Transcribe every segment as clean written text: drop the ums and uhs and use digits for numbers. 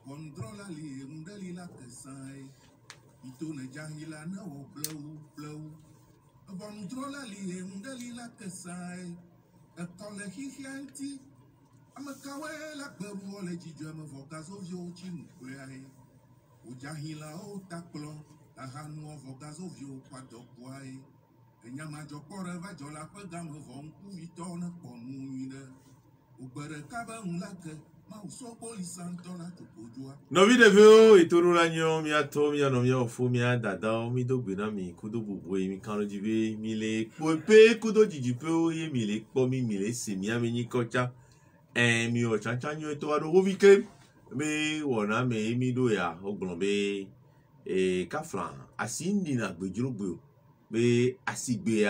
Controla li mdali la tesai. Ito ne jahila na o blow. Controla li mdali la tesai. A tole hianti. Amakawe la beru ole jijwe me vokazo vyo chimukwe. O jahila o taklo. Ahanu o vokazo vyo kwa dokwai. Enyama jokore va jola pega me vonku vitone ponuine. Ubere kaba unlake. No video ituru la nyo mi ato mi ano mi ofu mi adada mi do gbena mi kudo bubu mi kan jibe mi le pe kudo jijipe o ye mi le po mi le se mi ameni kocha mi o chancha nyo to ado ho vike me wona me mi do ya ogbon be kafran asindi na gbejurugbe be asigbe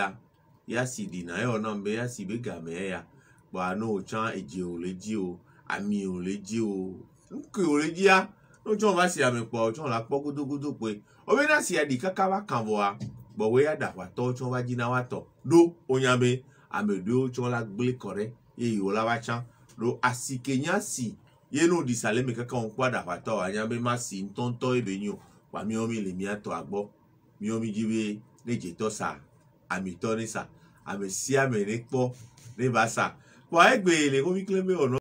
ya sidi na yo na be asigbe game ya ba no chan eje o leji o ami o leji o nke o leji ya no chon va si ame po chon la po godogodo pe o be na si adi kaka wa kan bo a bo we ya da wa to chon va jina wa to do onyame ame do chon la gble kore ye yo la wa chan do asikenya si ye no di sale me kaka on kwa da wa to anyame ma si ntonto ebe nyo wa mi o mi le mi ato agbo mi o mi jibe leje to sa ami to ni sa ame si ame ne po ne ba sa wa egbe le ko mi kleme ono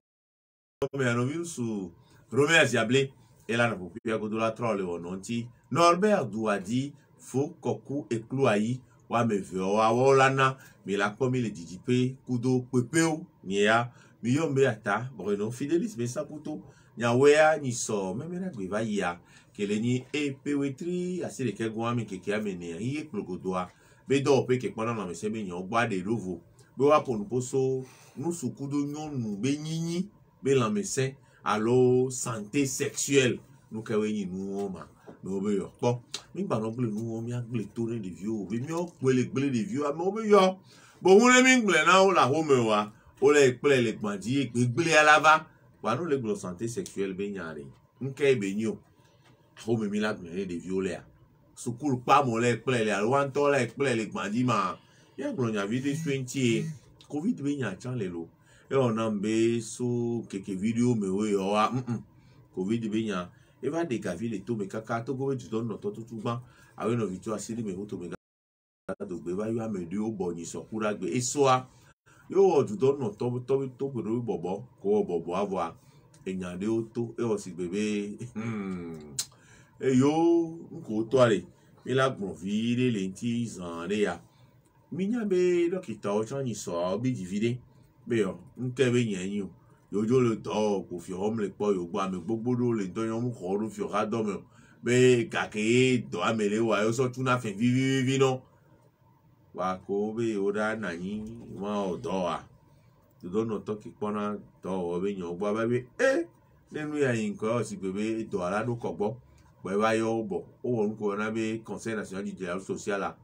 me hanno visto su Romeo Ziablé e l'hanno proprio con la trolle o non ti Norbert Douadi fo koku e kluai wa me vio wa wolana mi la komi le dijipe kudo pepeu nia mi yombe ata Bruno Fidelis me saputo nya wea ni so me na gbe va ya kele ni e pewetri asire ke gwa mi keke amene iye klogodoa be do pe ke pona na me se me nyo gba de lovo be wa ponu poso nu su kudo nyonu be nyinyi be la médecin allo santé sexuelle nous kaweni nous ma no be yo po mi gba no gle nu mi agle to re de view be mi o pele gle de view am o be yo bo won mi gle na o la ho me wa o le pele le gbandi gle alava wa no le glo santé sexuelle be nyare nke be nyo ho me mi la gle de view le sukul pa mo le pele le wan to le pele le gbandi ma ya glo nya video 20 covid be nya chan le lo e ona mbe so keke video me we o wa covid be nya e va de gavi le to me kaka to go ju don no to tuba awe no vitu asiri me to me kaka do gbe va yo ame de o bo ni so kura gbe e so a yo ju don no to gbe bobo ko bobo avo enya de o to e o si bebe e yo nko to ale mi la gbon vi le nti zan re ya mi nya be dokita o chan ni so bi divide beyo nke be yen yin yo jo le to ko fi hom le po yo gba me gbogbo do le to yan mu ko ru fi ha do me be ka ke do amele wa yo so tuna fe vi no wa ko be o da na yin wa o do wa do no to ki pona do o be yan gba ba be nenu ya yin ko si bebe do ala do ko gbo bo ba yo bo o won ko na be conseil national du dialogue social la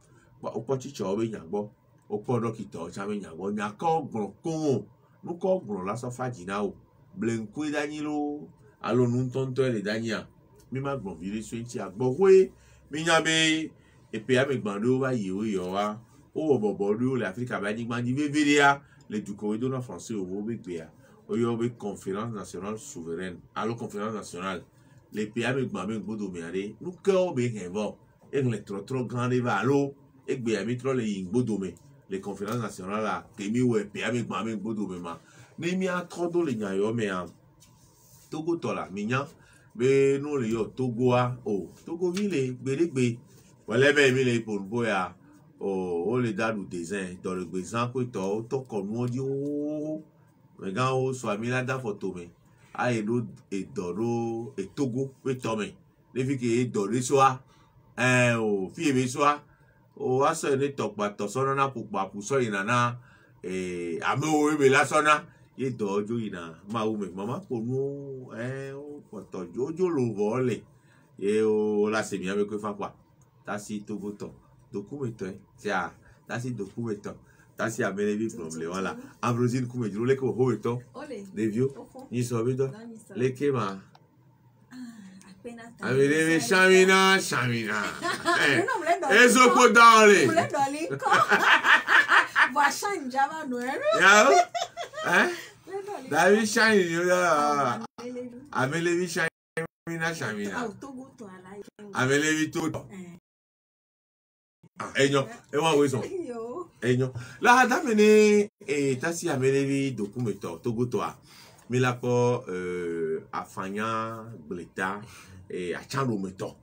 ba o po chicho be yan gbo o po dokita o chame nyago nya ko gbon ko nu ko gbon la so faji na o blenku danilo alo nu tonto le dania mi ma gbon vire so nti agbo we mi nya be e pe ame gbando wa yi o yo wa o wo bobo do le Africa ba ni gbandi veveria le du corridor na français o wo be gbe o yo be conférence nationale souveraine alo conférence nationale le pe ame gbame gbodo mi are nu ko be hevo e le trop grande va alo e gbe ami tro le gbodo me les conférences nationales là kemi we pe ame gbame gbodo me ma ni mi atrodo le nya yo me am Togo to la mi nya be no le yo Togo a o Togo vile gberegbe wele be mi le ponbo ya o le dadu design dans le bezan ko to ko nu odi o me gan o so ami la da photo me a e doro e Togo we to me le fi ke e doro so a o fi e be so a o aso ni tokpa to so na pupa pu so ina na ame o be la so na ye do ojo ina ma u me mama ko nu o poto jojo lo vole ye o la se mi ame ko fa kwa ta si Togo to documento tia ta si documento ta si amele bi problem wala ambrosine kume juro le ko ho to de vieux ni so bi do le ke ma Amele Shamina. Eso po dale. Va chanjava no era. Ya. David Shine yo. Amele Mina Ah, Shamina. au Togo, toi, là. Amele vito. Enyo. Ewa wezo. Yo. Enyo. La damene tasi amele vi dokumeto Togo toa. Milako afanya bleta achando meto.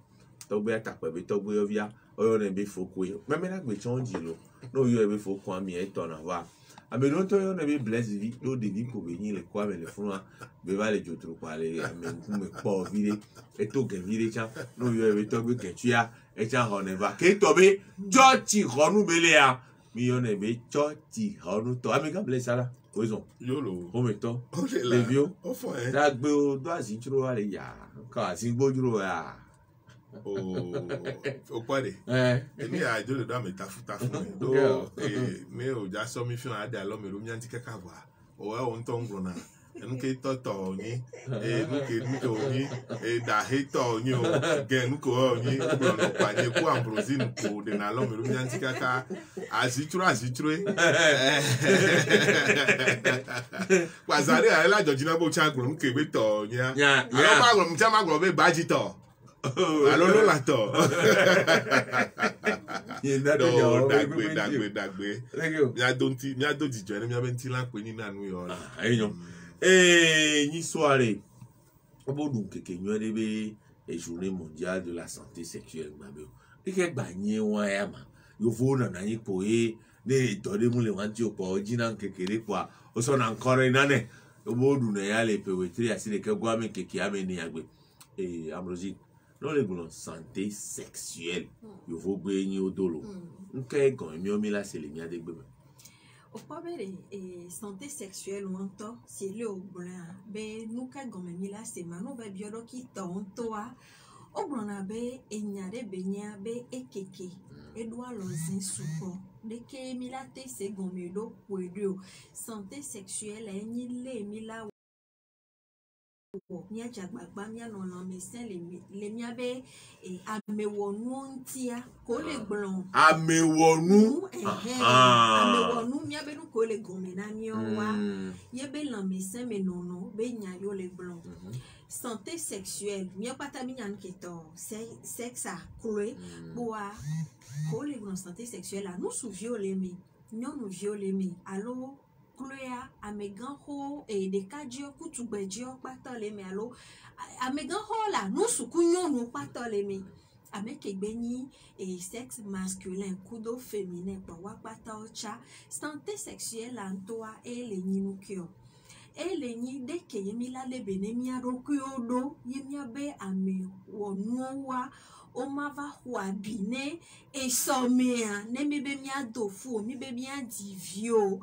Togbe atakwe togbe ovia. Oyo nebe fokwe. Memena gbe chonji lo. No yo ebe fokwa mi etona wa. Ameno to yo nebe bless vi do de vi ko be yin le kwa me le fun be va le jotro kwa le me me po vide e to gen vide cha no yo ebe to gbe ketua e cha ho ne va ke to be choti honu bele a mi yo nebe choti honu to ami ka bless ala ozo Yolo. o me to Oh, le vio oh, fine. da gbe o do asinchiro ale ya ka sin gbojuro ya Oh, pare. Èmi àjò lè dá mi tafuta fún mi. Do mi ò já sọ mi fún adé àlọ́ mi ló mi àǹtí kẹ́kẹ́ wá. Òwe òun tó ń gbọ̀n náà. Ẹnu kí tọ̀tọ̀ yín. Ẹnu kí nítò yín. Dàhétọ̀ yín o. Gẹ̀ẹ́nu kò ọ̀ yín. Gbọ̀nà pàdé kó àmbrosine kò dènà àlọ́ mi ló mi àǹtí kẹ́kẹ́. Àṣìtúrò. Pàṣẹ àyẹ̀lájọ̀jì náà bó ṣe àgbọ̀n ń kéwé tọ̀ yín. Àlọ́ bá àgbọ̀n mi tí a máa gbọ̀n bẹ́ẹ̀ bá jí tọ̀. Alo lo la to. No, dagbe. Mi ado jijo ni mi abenti la pe ni nanu yo. Eyan. Ni soirée. Obodu keke nyo debe journée mondiale de la santé sexuelle ngbabe. Ike gba yin won ya ma. Yo fo na yin po ne to de mu le wan ti o po jina kekere kwa. O so na nkore nane. Obodu na ya le pewetri asile ke gwa mi keke ameni agbe. Amrosi non les boulons santé sexuelle il faut gagner au dolo n'qu'est quand mieux mais là c'est les miens des bébés Au problème santé sexuelle ou en c'est le au blanc ben nous qu'à gomme mi là c'est mano ben biolo qui toi au blanc be enyare benya be ekeke edwa lozin soupo de ke mi là te c'est gomme do poedo santé sexuelle enyi le mi là mia jagbagba mia nona médecin les mia be amewonu ntia ko le gbon amewonu mia be nu ko le gomena mi wa ye be la médecin me nono be nya yo le gbon santé sexuelle mia pata mi nyan keto sexe a cloué boa ko le gbon santé sexuelle a nous sou violer mi nous violer mi allo Cloya amegan ho de kadio kutugbejo patole me alo amegan ho la no sukunyo no patole me amekegbe ni sexe masculin kudo féminin pa wa pata ocha santé sexuelle antoa ele nyinu kyo ele nyi de ke yemi la le benemi arokyodo yemi abe ame wonuwa o ma va huabine e somea ne mi be mi adofu mi be mi adivio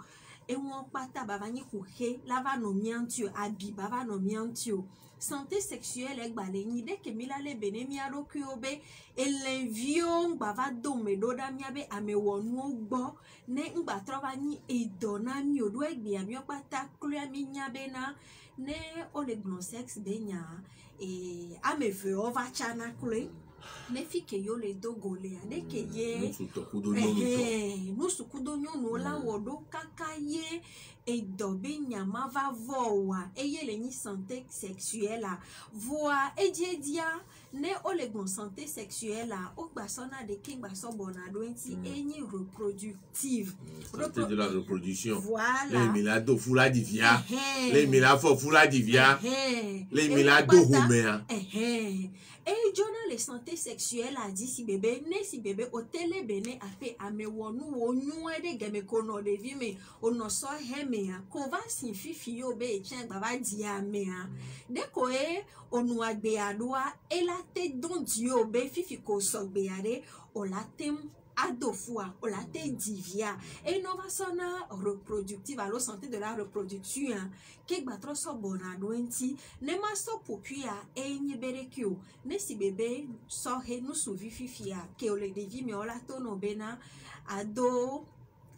et on pata baba ni kuhe lava no miantio abi baba no miantio santé sexuelle e gbale ni de ke mila le bene mi arokyobe elenvio baba do me do da mi abe amewonu gbo ne ngba trova ni edona mi odo egbe ami opata kloya mi nyabe na ne o le gbon sex be nya amefe ova chana kle ne fike yo le dogole ade ke ye nusu kudo nyonu la wodo kaka ye edobe nyama va voa eye le ni santé sexuelle a voa ediedia ne o le gbon santé sexuelle a o gba sona de king gba so bonado enti enyi reproductive santé de la reproduction voilà les milado fula divia les milafo fula divia les milado homea et Jonah les santé sexuelle a dit si bébé né si bébé au télé bene a fait amewonu onu de game kono de vi me ono so heme a ko va sin fifi yo be chen baba di ame a de ko onu agbe adoa e la te don dio be fifi ko so gbe are o la tem adofua o la te divia et innovation reproductive à la santé de la reproduction ke gbatro so bonado enti ne ma so popua enyi berekio ne si bebe so he no so vififia ke o le devi me ola to no bena ado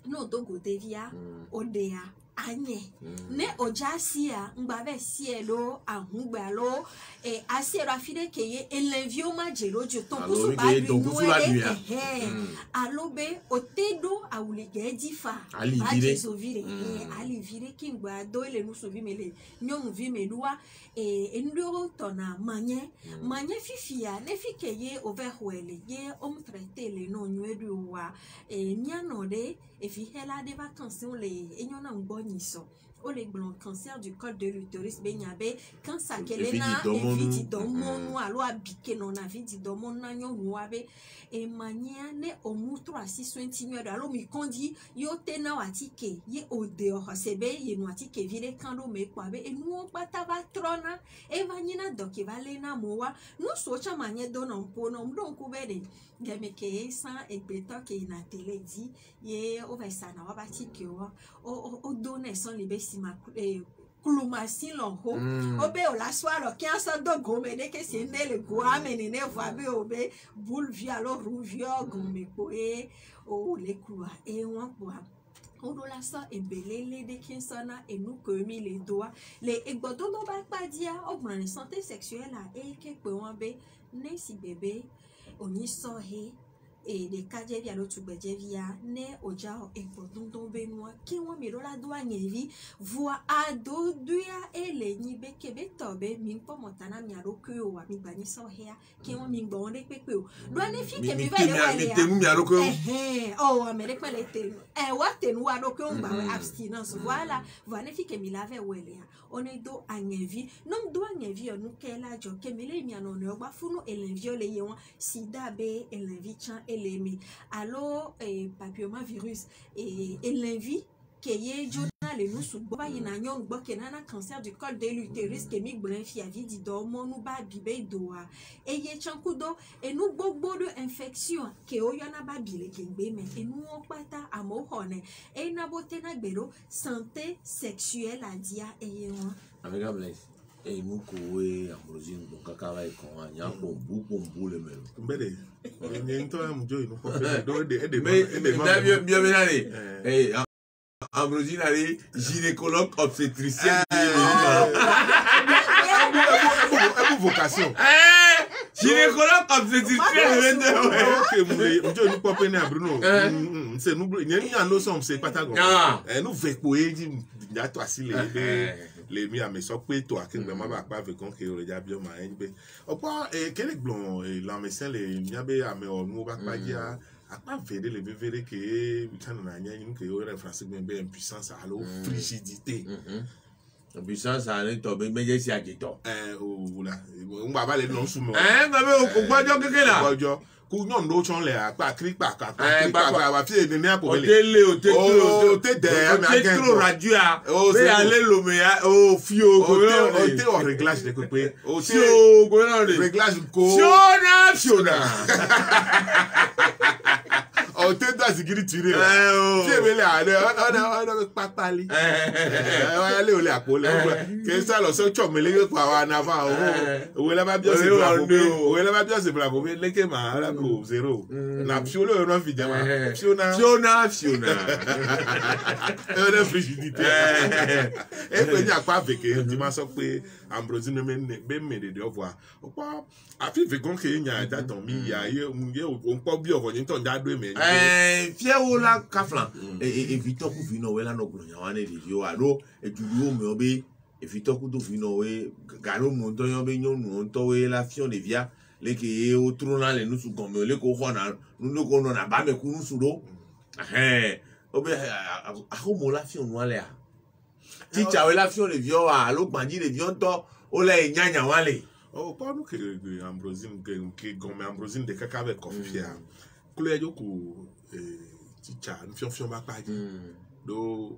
no dogo devia odea anye ne oja sia ngbabe sielo ahungbalo asiero afide keye elenvio majero jo ton kusu ba du alobe otedo awulige difa ali sovire ali vire kingba do ele nu sovi mele nyom vi melua enduro tona manye fifia ne fikeye overwele ye om traiter le no nwedu wa miano de fi hela de vacances le enyona ngoniso o le blanc cancer du col de l'utérus benyabe quand ça kelena eviti domonu alo abike non aviti domonu na nyonu abe e mania ne omutro asiswentinyo alo mi kondi yo tena watike ye odeo sebe ye no atike vile kando me kwabe e nu pata va trona e vanina doki valena mowa no socha manye dona mpono mdonku bede gameke sa e beto ke na tele di ye o va sana wa batike o donne son libesi ma kulumasi lonho obe ola swalo ki anso do gome de ke se ne le go amene ne vo abe obe bulvia lo ruvio gome po o le kua won po odola sa ebelele de kinsana enu komi le doa le egbodo no ba padia ogbon santé sexuelle a ke pe won be ne si bébé oni so he de kaje via lo tugbeje via ne oja egbodo don be no ki won mi lola do anyevi voa ado duya ele ni be kebe tobe mi po motana mi aro ke o wa mi gba ni so he ki won mi gbo de pepe o do ne fi ke mi va le wale ya mi aro ke o wa me de pele te wa te nu aro ke on gba abstinence voilà ne fi ke mi lave wele ya on do anyevi non do anyevi o nu ke la jo ke mi le mi ano ne ogba funu elenvi o le ye won sida be elenvi chan elemi allo papillomavirus elenvi keye journal le nusu boba yina nyon gbo kenana cancer du col de l'utérus ke mi gblen fi avi di do mo nu ba bibe doa eye chankudo enu gbogbo de infection ke o yana ba bile kengbe me enu o pata amo hone na bote na gbero santé sexuelle a dia eye won avec bless nous coué ambrosine donc kaka ko anya bombu le melo mbele ni nto am joy no do de ambrosine allez gynécologue obstétricienne vocation gynécologue obstétricienne ok nous pas peine Bruno c'est nous ni en nous sommes c'est patagon nous veut poé di to asile les mi ame so pe to akin be ma ba pa ve kon ke o ja bi o ma en be opo kele blon la médecin les mi abe ame o nu ba pa dia apa vede le vere ke tan na nya ni ke o référence be impuissance à la frigidité puissance à ne to be meje si ajeto o la ngba ba le no su mo ngba be o gbojo keke la gbojo ku nyon do chon le apa kri pa wa fi ni apo bele o te de me agen trop radio a be ale lo me o fi o go o te o réglage de ko pe o te o go na de réglage ko fiona o te da sigiri tire o ti be le ale ona papali wa le o le apo le ke sa lo so chomele ko wa na fa o we la ba bi o se bravo le ke ma ala ko zero na psolo no fi jama fiona ona frigidité e pe ni apa veke ti ma so pe ambrosine me de voir opo afi vegon ke nya da ton mi ya ye o po bi o ni ton da do me fie wo la kaflan e vito ku fi no we la no gro nya wa ne de yo aro e judu o me obe e vito ku do fi no we garo mo to yo be nyonu to we la fion de via le ke o trona le nu su gomme le ko hona nu ko no na ba me ku nu su do obe a ko mo la fion no ale a ti cha we la fion le vio a lo gbandi le vio to o le nyanya wale o pa nu ke ambrosine ke gomme ambrosine de kaka be confia kulo ya joku ti cha nu fion ba pa do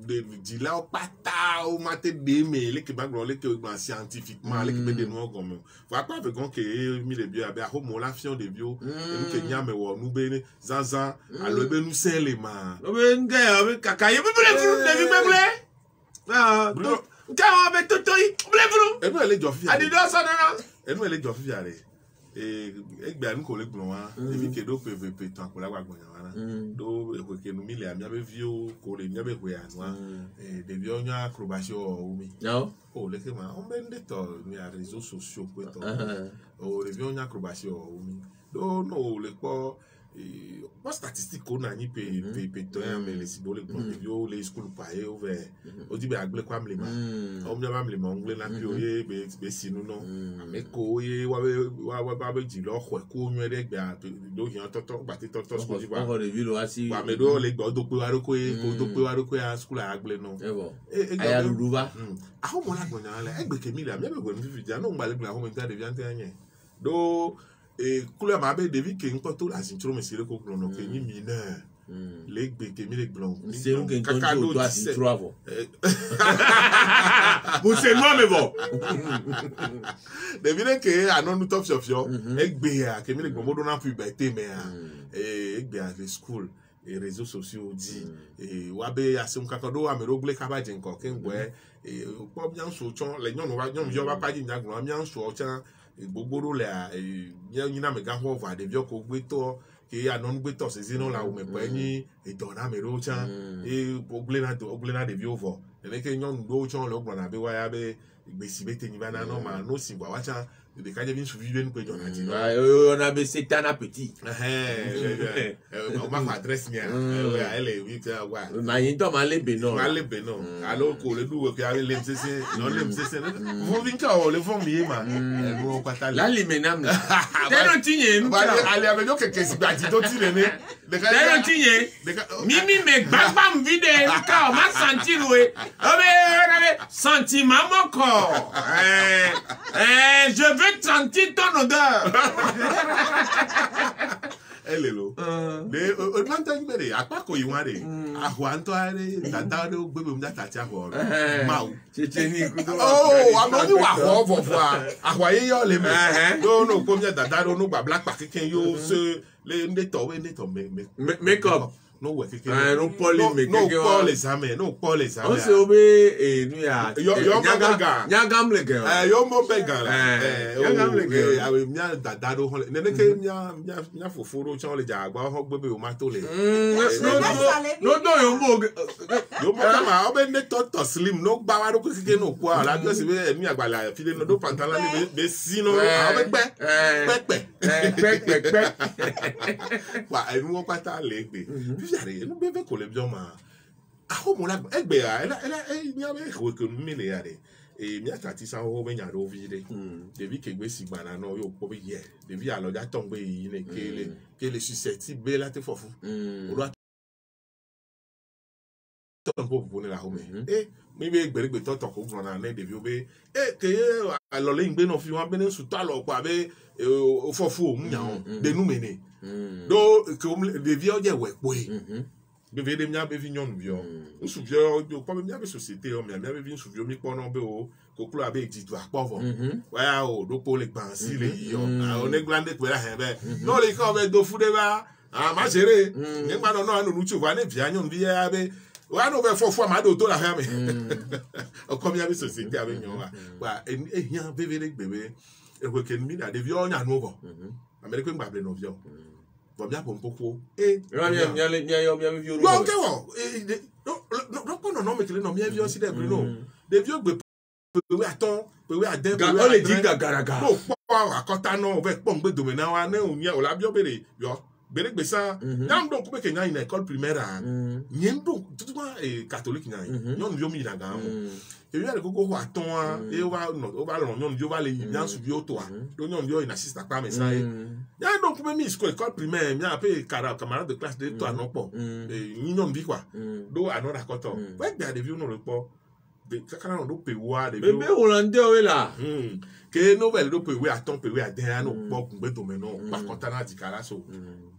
de dila o pata o mate de me le ke bagro le ke scientifiquement le ke de no gomme va pas avec que mi le bio abi a ho mo la fion de bio e ke nya me wo nu be zanzan alo be nu sen le ma o be nge o be kaka ye be ble fru de bi ble nka o be totoyi ble fru e no le jo fi adi do so na e no le jo fi are egbe anu ko le gbɔn wa ebi ke do pe tɔn akɔla wa gbɔn wa na do ekweke nu mi le miabe viwo ko le miabe hwe anua ɖeviwo nya acrobatie o mi o le ke ma o be nde tɔ ni a réseaux sociaux ko tɔ o ɖeviwo nya acrobatie o mi do no le kpɔ pas statistique ko na nyi pe tɔ ya me le si bo le gbɔn ɖeviwo le school pa ye o vɛ o di be agble kwa mle ma o miaba mle ma o ngble na pi o ye be si nu no ame ko ye wa be dzi lɔ xɔ ko nyuie ɖe gbea do hiã tɔtɔ gbate tɔtɔ school di wa wa me do le gbɔ do pe wa do ko ye ko do pe wa do ko ya school a agble no aya lulu ba aho mo la gbɔnya le egbe ke mi la miabe gbe fifi dia no ngba le gbla ho me ta de viante anye do kule ma be devi ke nko to la sintro me sire ko gbɔno ke nyi mi na le gbe ke mi le gbɔn c'est un ken konjo to asintro avo mo se no me bo devi ke anonu top shop yo egbe ya ke mi le gbɔn mo do na puberté me ya egbe à school et réseaux sociaux dit wa be asem kakado amero gble kaba je nko ke ngwe po bien so chon le nyonu wa nyonu yo ba pa ji nyagbon mi an so chan gbogboro le nyina me ga ho va de bio ko gbe to ke anon gbe to se zino la o me pe ni e don na me ro chan ogle na de bio vo le ke nyonu do chon le ogbon na be wa ya be igbesi bete ni ba na no ma no si wa chan de ka je bin suivi ben ko jona ti on a be setan petit on ma fa adresse nya ele wi ka wa ma yin to ma le be no alo ko le duwe ke ale le sese no le sese vo vin ka o le fo mi ma no pata la li menam la teno tinye nu ale ave yo ke si ba ti to ti le ne teno tinye mimi me gbagba m vide ka o ma sentir we obe sentiment moko je veux sentir ton odeur. Elelo. De odlanta gbere apako yiware. Ahwanto are dadare ogbebe mda tatia ho. Mau. Checheni kudo. Oh, amoni wa ho fofo. Ahwaye yo le me. No ko mda dadare no gba black pack ken yo se le nde to make up. No we keke no poli me keke no poli examen on se obe nu ya nyagam le ke yo mo bega la nyagam le ke awe mia dadado ho ne ke mia foforo chan le ja gba ho gbebe o ma to le no do yo mo ma obe ne to slim no gba wa do keke no kwa la do se be mi agbala file no do pantalon le be sino obe pe wa enu wo pata le gbe yare no be ko le bioma aho mo la egbe ya ela mi abe ko ko mi le yare mi atati sa ho be nya ro vire debi ke gbe sigba na no yo po be ye debi alo ja ton gbe yi ne kele susceptible la te fofu o do ton po po ne la ho me mi be gbere gbe to ko gbon na ne debi o be ke alo le ngbe no fi wan be ne su ta lo pa be o fofu o mu nya o de nu me ne do comme de vieux de we boy be ve de mia be vi nyonu bio nsu vieux do ko be mia be société o mia be vi nsu vieux mi po no be o ko klo abe di do apovo wa o do po le pan si le yo o ne glande pe la he be no le ko be do fu de ba ma chere ni gba no no anu nu chu wa ne vi anyonu bi ya be wa no be fofo ma do to la ha me o ko mia be société abe nyon wa ehian be le gbebe e ko ken mi na de vieux nya no bo American Bible no vieux Bobia pompoko mia yo vieux no ke wo no ko no me kele no mia vieux si de no de vieux gbe pe aton pe aden pe o le di gagaraga no po akota no ve po ngbe domina wa na onya o la bio bere yo bere gbe sa nyam don ko be ke nya in école primaire nyem don tutuma catholique nya nyon yo mi na ga e wi ale koko ho aton a e o va lo nyon yo va le nyan su bi o to a do nyon yo in assist pa me sa ya donc me mi school école primaire mi ape camarade de classe de to anon po ni nyon bi kwa do anon rakoto we gba de vi no le po de kakana no do pe wa de bebe hollandais o la ke novel do pe we aton pe we aden no po gbe do me no pa kontana di kala so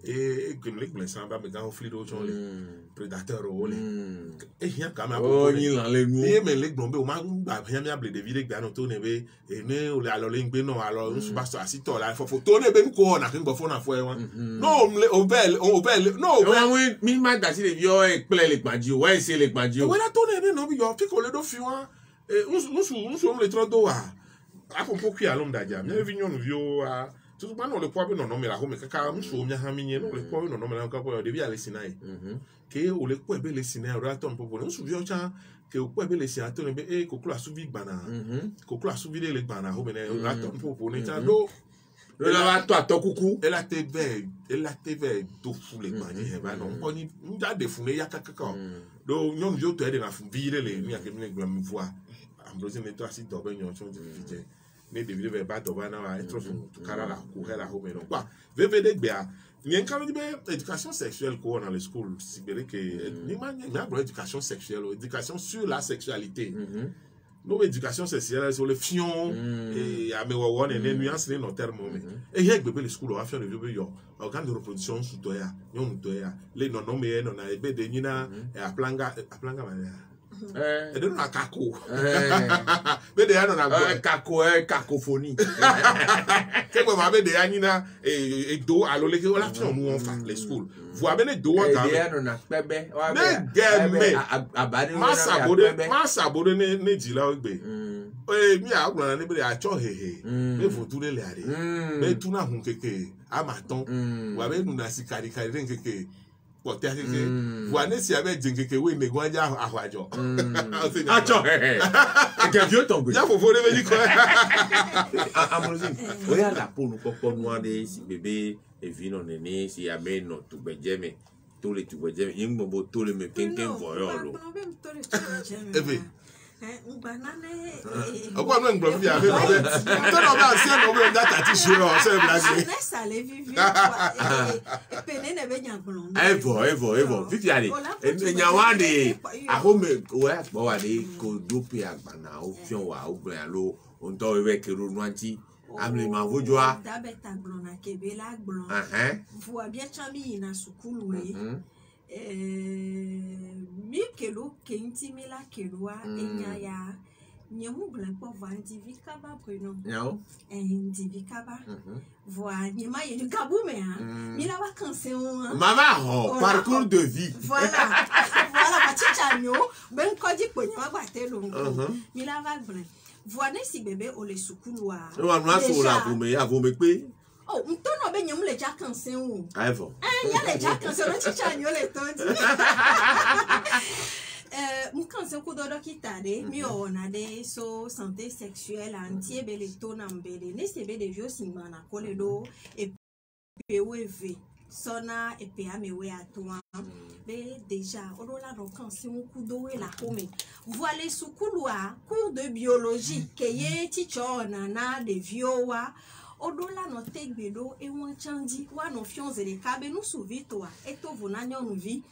e que le glensan ba me ga on flido chon le prédateur o le e hian ka ma o yin lan le nu e me le gbon be o ma gba hian mi able de vide gba no to ne be e ne o le alo le ngbe no alo nsu ba so asito la fo to ne be ko na kin gbo fo na fo e won no o bel no mi ma da si le bio e ple le gbaji o wa se le gbaji o we la to ne be no bi yo fi ko le do fi wa nsu le tro do wa a po ki alom da ja mi vi nyon vi o a tout pas non le poids non mais la home kaka mso mia haminye non le poids non mais la kaka de via le sinai que o le poids be le sinai ora ton popo on souvient cha que o poids be le sinai ton be e kokula suvi gbana kokula suvi le gbana home ne ora ton popo ne cha do le va toi to kuku elle a tv do fou les gbani e ba non ko ni nda de fou ne ya kaka do nyom yo to e de na fou vire le mi akemi ne gbam voix Ambrose ne to asi do be nyon chon de ne de vidéo ba do ba na wa etro fun to kara la courir la home non quoi vvd gbea ni en quand de éducation sexuelle quoi dans les schools si bien que ni ma éducation sexuelle éducation sur la sexualité no éducation sexuelle sur le fion et a me wa ne nuance les no terme et yek bebe les schools wa fion de vieux yo organe de reproduction sous toya yon toya les non non mais non na ebe de nyina e aplanga et de la kako mais de yana na cacophonie que vous avez des anina et do allo les la fion nous on fait les schools vous avez do on dans ma sabode ne dila ogbe mi a gbona ni be a cho hehe me fotule le are me tuna hun keke amaton vous avez nous na sikari kari keke pote keke vous ane si avec keke we ne gwanja ahwajo acho hehe que vieux tombe ya fofo le be ko Ambrosine oya la po nu popo nu ande si bébé et vino nene si ame no tu bejeme to le tu bejeme yin gbogbo to le me kenken voyo lo Pourquoi nous n'avons pas fait Mikelo kentimela kelwa enyaya nyemu blanco va indivikaba bruno indivikaba voa nyema yenu kabume mila vacances maman parcours de vie voilà bachichanyo ben kodi kwenye bagwatelongo mila va blanc voa ne si bébé o le sukulwa wa nwa so la avome pe oh, mtono be nyemu le jakanse o. Aivo. Ya le jakanse no chichanyo le tonti. Mkanse ko dodo kitade mi ona de so santé sexuelle anti be le tona mbele ne sebe de vieux singana kole do e POV sona e pe amewe atwa be déjà olola no kanse ku do we la home voile sukulwa cours de biologie keye tichona na de viowa odola no tegbedo e won chandi wa no fionze de kabe no suvito e to vona nyonu vi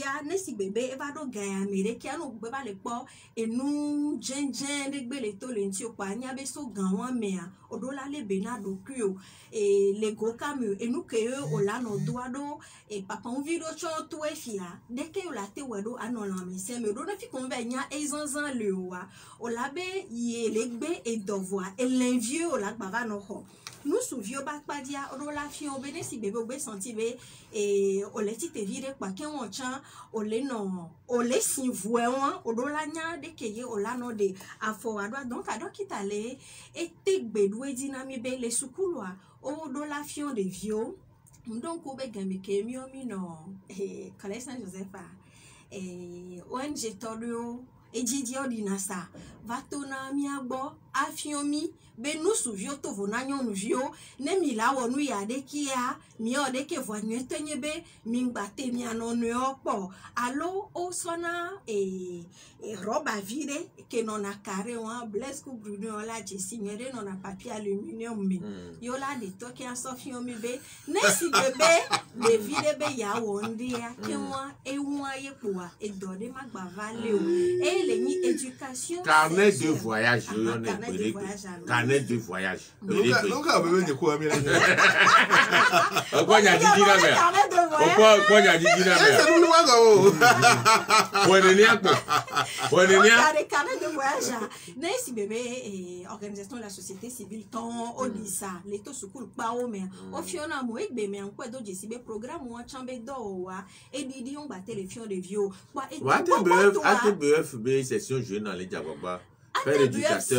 a nesi bebe e va do gaya mere ki anu gbe ba le po enu jenjen de gbe le to le nti opa nya be so gan wan me a odola le be na do kyo e le go kamu enu ke o la no do ado e papa on video cho to e fia de ke o la te wedo anola me se me do na fi convenya e zanzan le wa o la be ye le gbe e dovoir e l'envieux o la gba va no ho nous souvions pas dia odola fi on bene si bebe ogbe senti be e o le ti te vire pa ke won chan o le no o le sin voué won odola nya de keye o la no de afo ado donc ado kitale e te gbedu e dinami be le sukulwa odola fi on de vio donc o be gambe ke mi o mi no Collège Saint-Joseph ONG Torio Ejidi ordinasa vatona mi agbo afiomi be nous souvio to vonanyo nuvio ne mi la wonu ya de kia mi o de ke voanyo tenye be mi ngbate mi anonu opo allo o sona roba vide ke non a carré wa blesque bruno la je signere non a papier aluminium mi yo la de to ke asofiomi be ne si bebe de vide be ya wondia ke wa e wa ye poa e do de magba vale o éducation carnet de voyage carnet de voyage donc a bebe de quoi mira quoi nya didi na me quoi nya didi na me c'est nous wa go carnet de voyage nesi bébé organisation de la société civile ton odisa leto sukul pa o me o fiona mo egbe me anko do je sibe programme wa chambe do wa e didi on ba téléphone de vieux kwa ATBF be session jeune dans les Diababa ATBF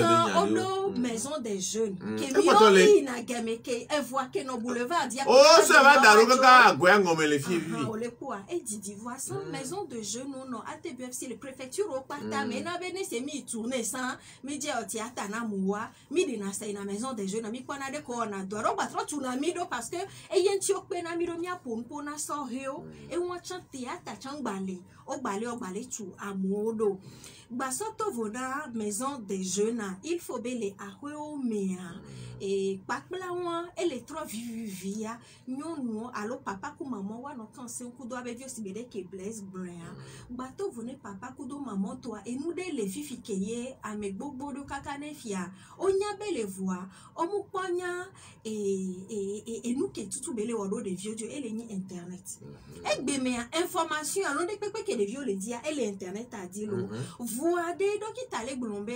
Odo maison des jeunes. Que mi na gemeke e voit que no boulevard dia. Oh, ça va dans le cas Gouangom les filles. Oh le quoi et dit voit ça maison de jeunes non ATBF c'est le préfecture au pata mais na bene c'est mi tourner sans mi dia o tiata na muwa mi de na sai na maison des jeunes mi kwa na de ko na doro ba tro tuna mi do parce que e yen ti o pe na mi do mi apon na so heo e won chan tiata chan gbale o gbale tu amodo. Basoto voda maison des jeunes, il faut bele ahweo mea et pakla wan elle est trop vivia nyono allo papa ku maman wa no kan se ku do abevio sibede ke bless brea bato vone papa ku do maman toi et nous de les fifi keye ame gbogbo do kakane fia onya bele voix o mu ponya et nous ke tutu bele wodo de vieux Dieu elle ni internet e gbe me information allo de pepe ke de vieux le dia elle internet a dit lo voix de do ki tale glombe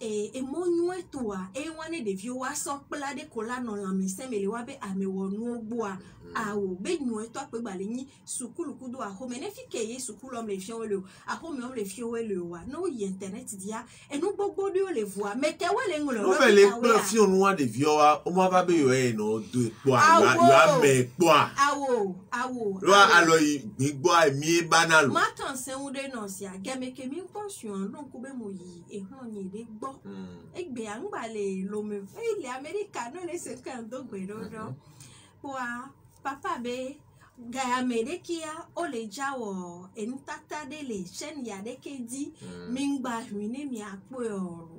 et monyo toi et wane de vieux wa so plade kola non la mese mele wa be ame wonu ogboa awo be nyu eto ape gbale ni sukulu kudo a home ne fike ye sukulu om le fion le a home om le fion le wa no yi internet dia e no gbogbo de o le voa me ke we le ngulo no be le pe fion no de vieux wa o ma ba be yo e no do epo a yo a me epo a awo lo alo gbigbo emi banalo ma tan se unde no si a geme ke mi pension don ko be mo yi e hon ni de gbo egbe a ngbale lo me ile America no le se kan do gbero do wa papa be ga America o le jawo entata de le chen ya de ke di mi ngba hwini mi apo oro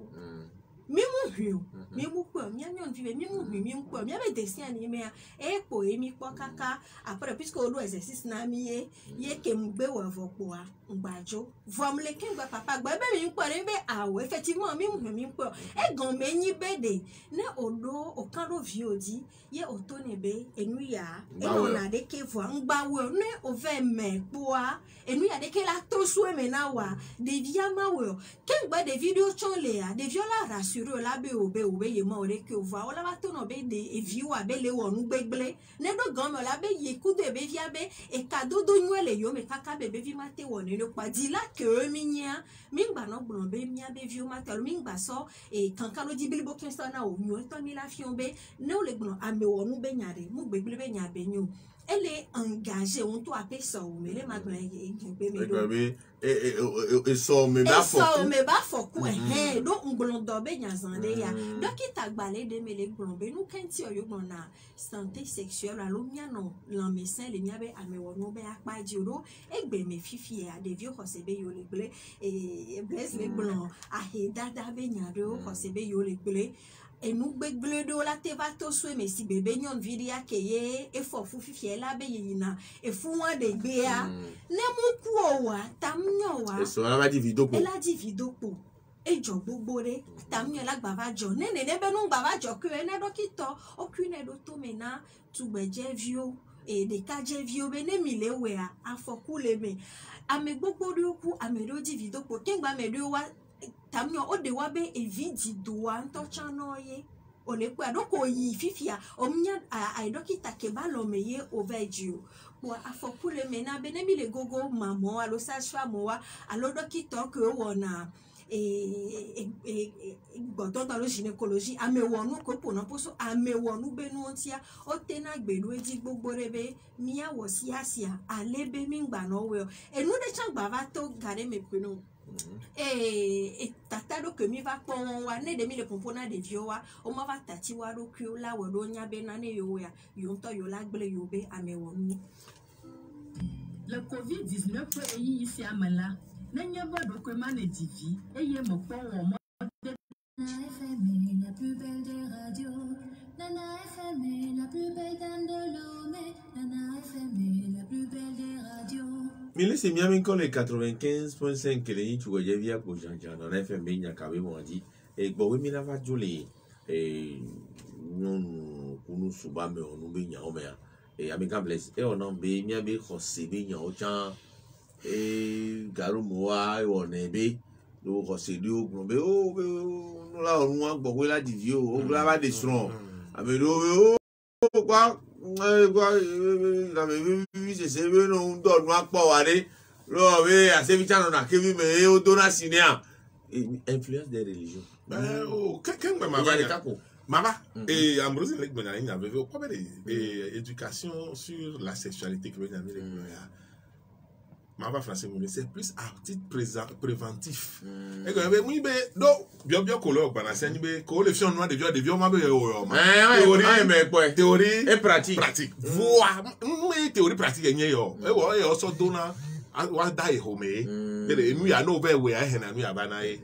mi mu hwio mi mu ko mi anyon vive mi mu hwi mi ko mi be desi ani me e po e mi po kaka après puisque o do exercice na mi ye ke mgbe wo vopo a ngbajo vom le ke ngba papa gba be mi ko re be awo effectivement mi mu mi ko e gan me yin bede ne odo o kan do vi odi ye o to ne be enu ya e no na de ke vo ngba wo ne o ve me po a enu ya de ke la to su e me na wa de via ma wo ke ngba de video chole a de viola rassurer la be obe ye ma ore ke o va o la ba to no be de view a be le wonu gbegble ne do gan me la be ye ku de be via be e cadeau do nyu le yo me kaka be vi mate woni no pa di la ke mi nya mi ngba no gbon be mi be view mate mi ngba so e kankan lo di bilibo ken so na o nyu to mi la fion be ne o le gbon ame wonu be nyare mu gbegble be nya be nyu elle est engagée on to appeler ça mais les magna et so me ba foku donc nglon do be nyazande ya donc ita gbale de me le glombe nous kenti o yo na santé sexuelle alo mia no lan médecin le mia be ame wono be apa jiro egbe me fifi a de vieux kosebe yo le ble et bless le blanc a he dada be nyado kosebe yo le ble et nous begble do la te va to so me si bebe nyon vidia keye e fo fu fifi la be yina e fu wa de gbe a ne mu ku wa tam nyo wa so la di video e la di video po e jo gbogbo re tam nyo la gba va jo ne be nu gba va jo ku e ne dokito o ku ne do to me na tu gbeje vio e de ka je vio be ne mi le we a afoku le me ame gbogbo ri oku ame ro di video po ke gba me ri wa tamyo o de wa be evidi doa nto chano ye o le pe adoko yi fifia o mnya ai dokita ke ba lo meye overju po afokule me na be ne mi le gogo mamo alo sasha mo wa alo dokita ke o wona gbọ̀tọ̀ ta ló gynécologie amewonu ko po na poso amewonu benu ontia o tena gbelu eji gbogbo rebe mia wo siasia alebe mi ngba no we enu de changba va to gare me penu tata do que mi va pon wa ne de mi le pompona de vieux wa o ma va tati wa do ku la wo do nya be na ne yo ya yo nto yo la gbele yo be amewonu. Le COVID-19 est ici à Mala. N'ayez pas de comment ne divi. Ayez mon pont au moins. Nana FM, la plus belle des radios. Nana FM, la plus belle dame de l'homme. Nana FM, la plus belle des radios. Mille c'est bien min les 95.5 que les tu vois via pour Jean-Jean Nana FM bien kabe mo dit et bon oui mi la va joli et non nous suba me on be nya o me et amika bless et on en be mi be khose be nya o chan et garu mo wa o ne be do khose di o gbo be o no la o nwa gbo we la di vi o la ba de strong ame do o kwa la me vi se no un do no apo wa re lo be ase vi chano na ke vi me o do na sinia influence des religions. Quelqu'un me Il y a des cas pour. Mama, et Ambrose il avait vu combien d'éducation sur la sexualité que vous avez. Mama français, mais c'est plus à titre préventif. Et que oui, mais non, bien qu'on le banasse, mais qu'on le fait noir de vieux, ma théorie et pratique. Pratique. Voilà, mais théorie pratique est niée yo. Et ouais, on se donne à d'ailleurs home. Et nous y a no way we a hena nous y a banaye.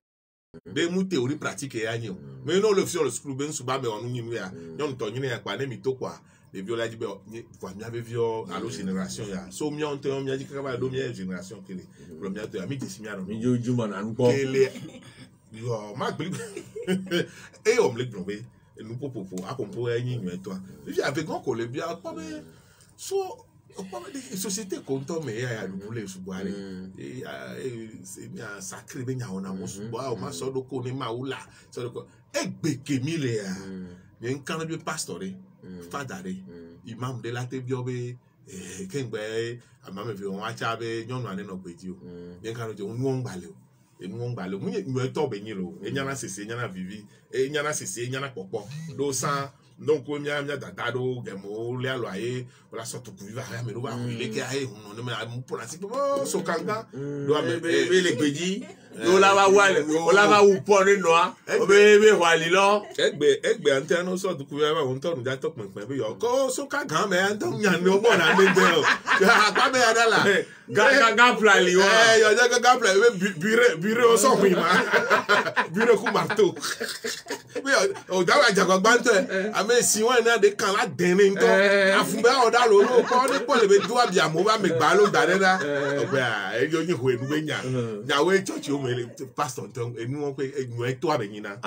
De mu théorie pratique est niée. Mais non le fait le school ben suba mais on nous y a. Yon to nyine ya kwa ne mito kwa. Les viola dit voilà mi avait vu à l'autre génération ya so mi on te on mi a dit que la première génération que les première te ami tessimia no mi yo juma na nko yo ma gbe et on le plomber et nous popo a compo yin yin toi lui avec on ko le bien pas mais so pas des sociétés content mais ya nous les suboire et c'est bien sacré ben ya on a mo suboire o ma so do ko ni ma ula so do ko e gbe kemi le ya ni kan de pasteur fadare imam de la te biobe kengbe amame fi won acha be nyonu ane no gbeji o yen kan jo nu on gbale o enu on gbale mu e to be yin lo enyana sese enyana vivi enyana sese enyana popo do san donc o mia dada do gemo le alo aye wala so to ku viva ya me do ba ile ke aye no me mu pratique mo so kanga do ame be le gbeji do la wa wale o la va u po ni noa o be wali lo egbe anteno so to ku viva won to nu ja to pinpin be yo ko so ka gan me anto nya ni o mo na de de o pa me adala ga plali wa yo ja ga plali bire o so mi ma bire ku marteau be o da wa jago gbanto ame si won na de kan la deni nto afumbe o da lo ko ni po le be do abia mo ba me gba lo da da o be a e yo ni ho enu be nya we church o me pastor ton enu won pe enu e to abeyin na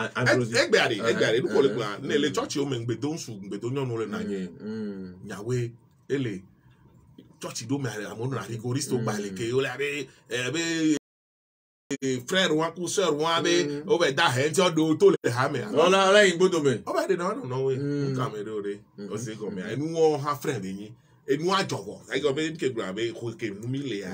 egbe are du ko le gba na le church o me ngbe don su ngbe to nyonu le na yin nya we ele church do me are amonu na ko risto gba le ke o le be frère wa ku sœur wa be o be da he ti o do to le ha me la igbodo me o be de na no we ka me do re o se ko me enu won ha friend yin enu ajowo e go be ke gba be ko ke nu mi le ya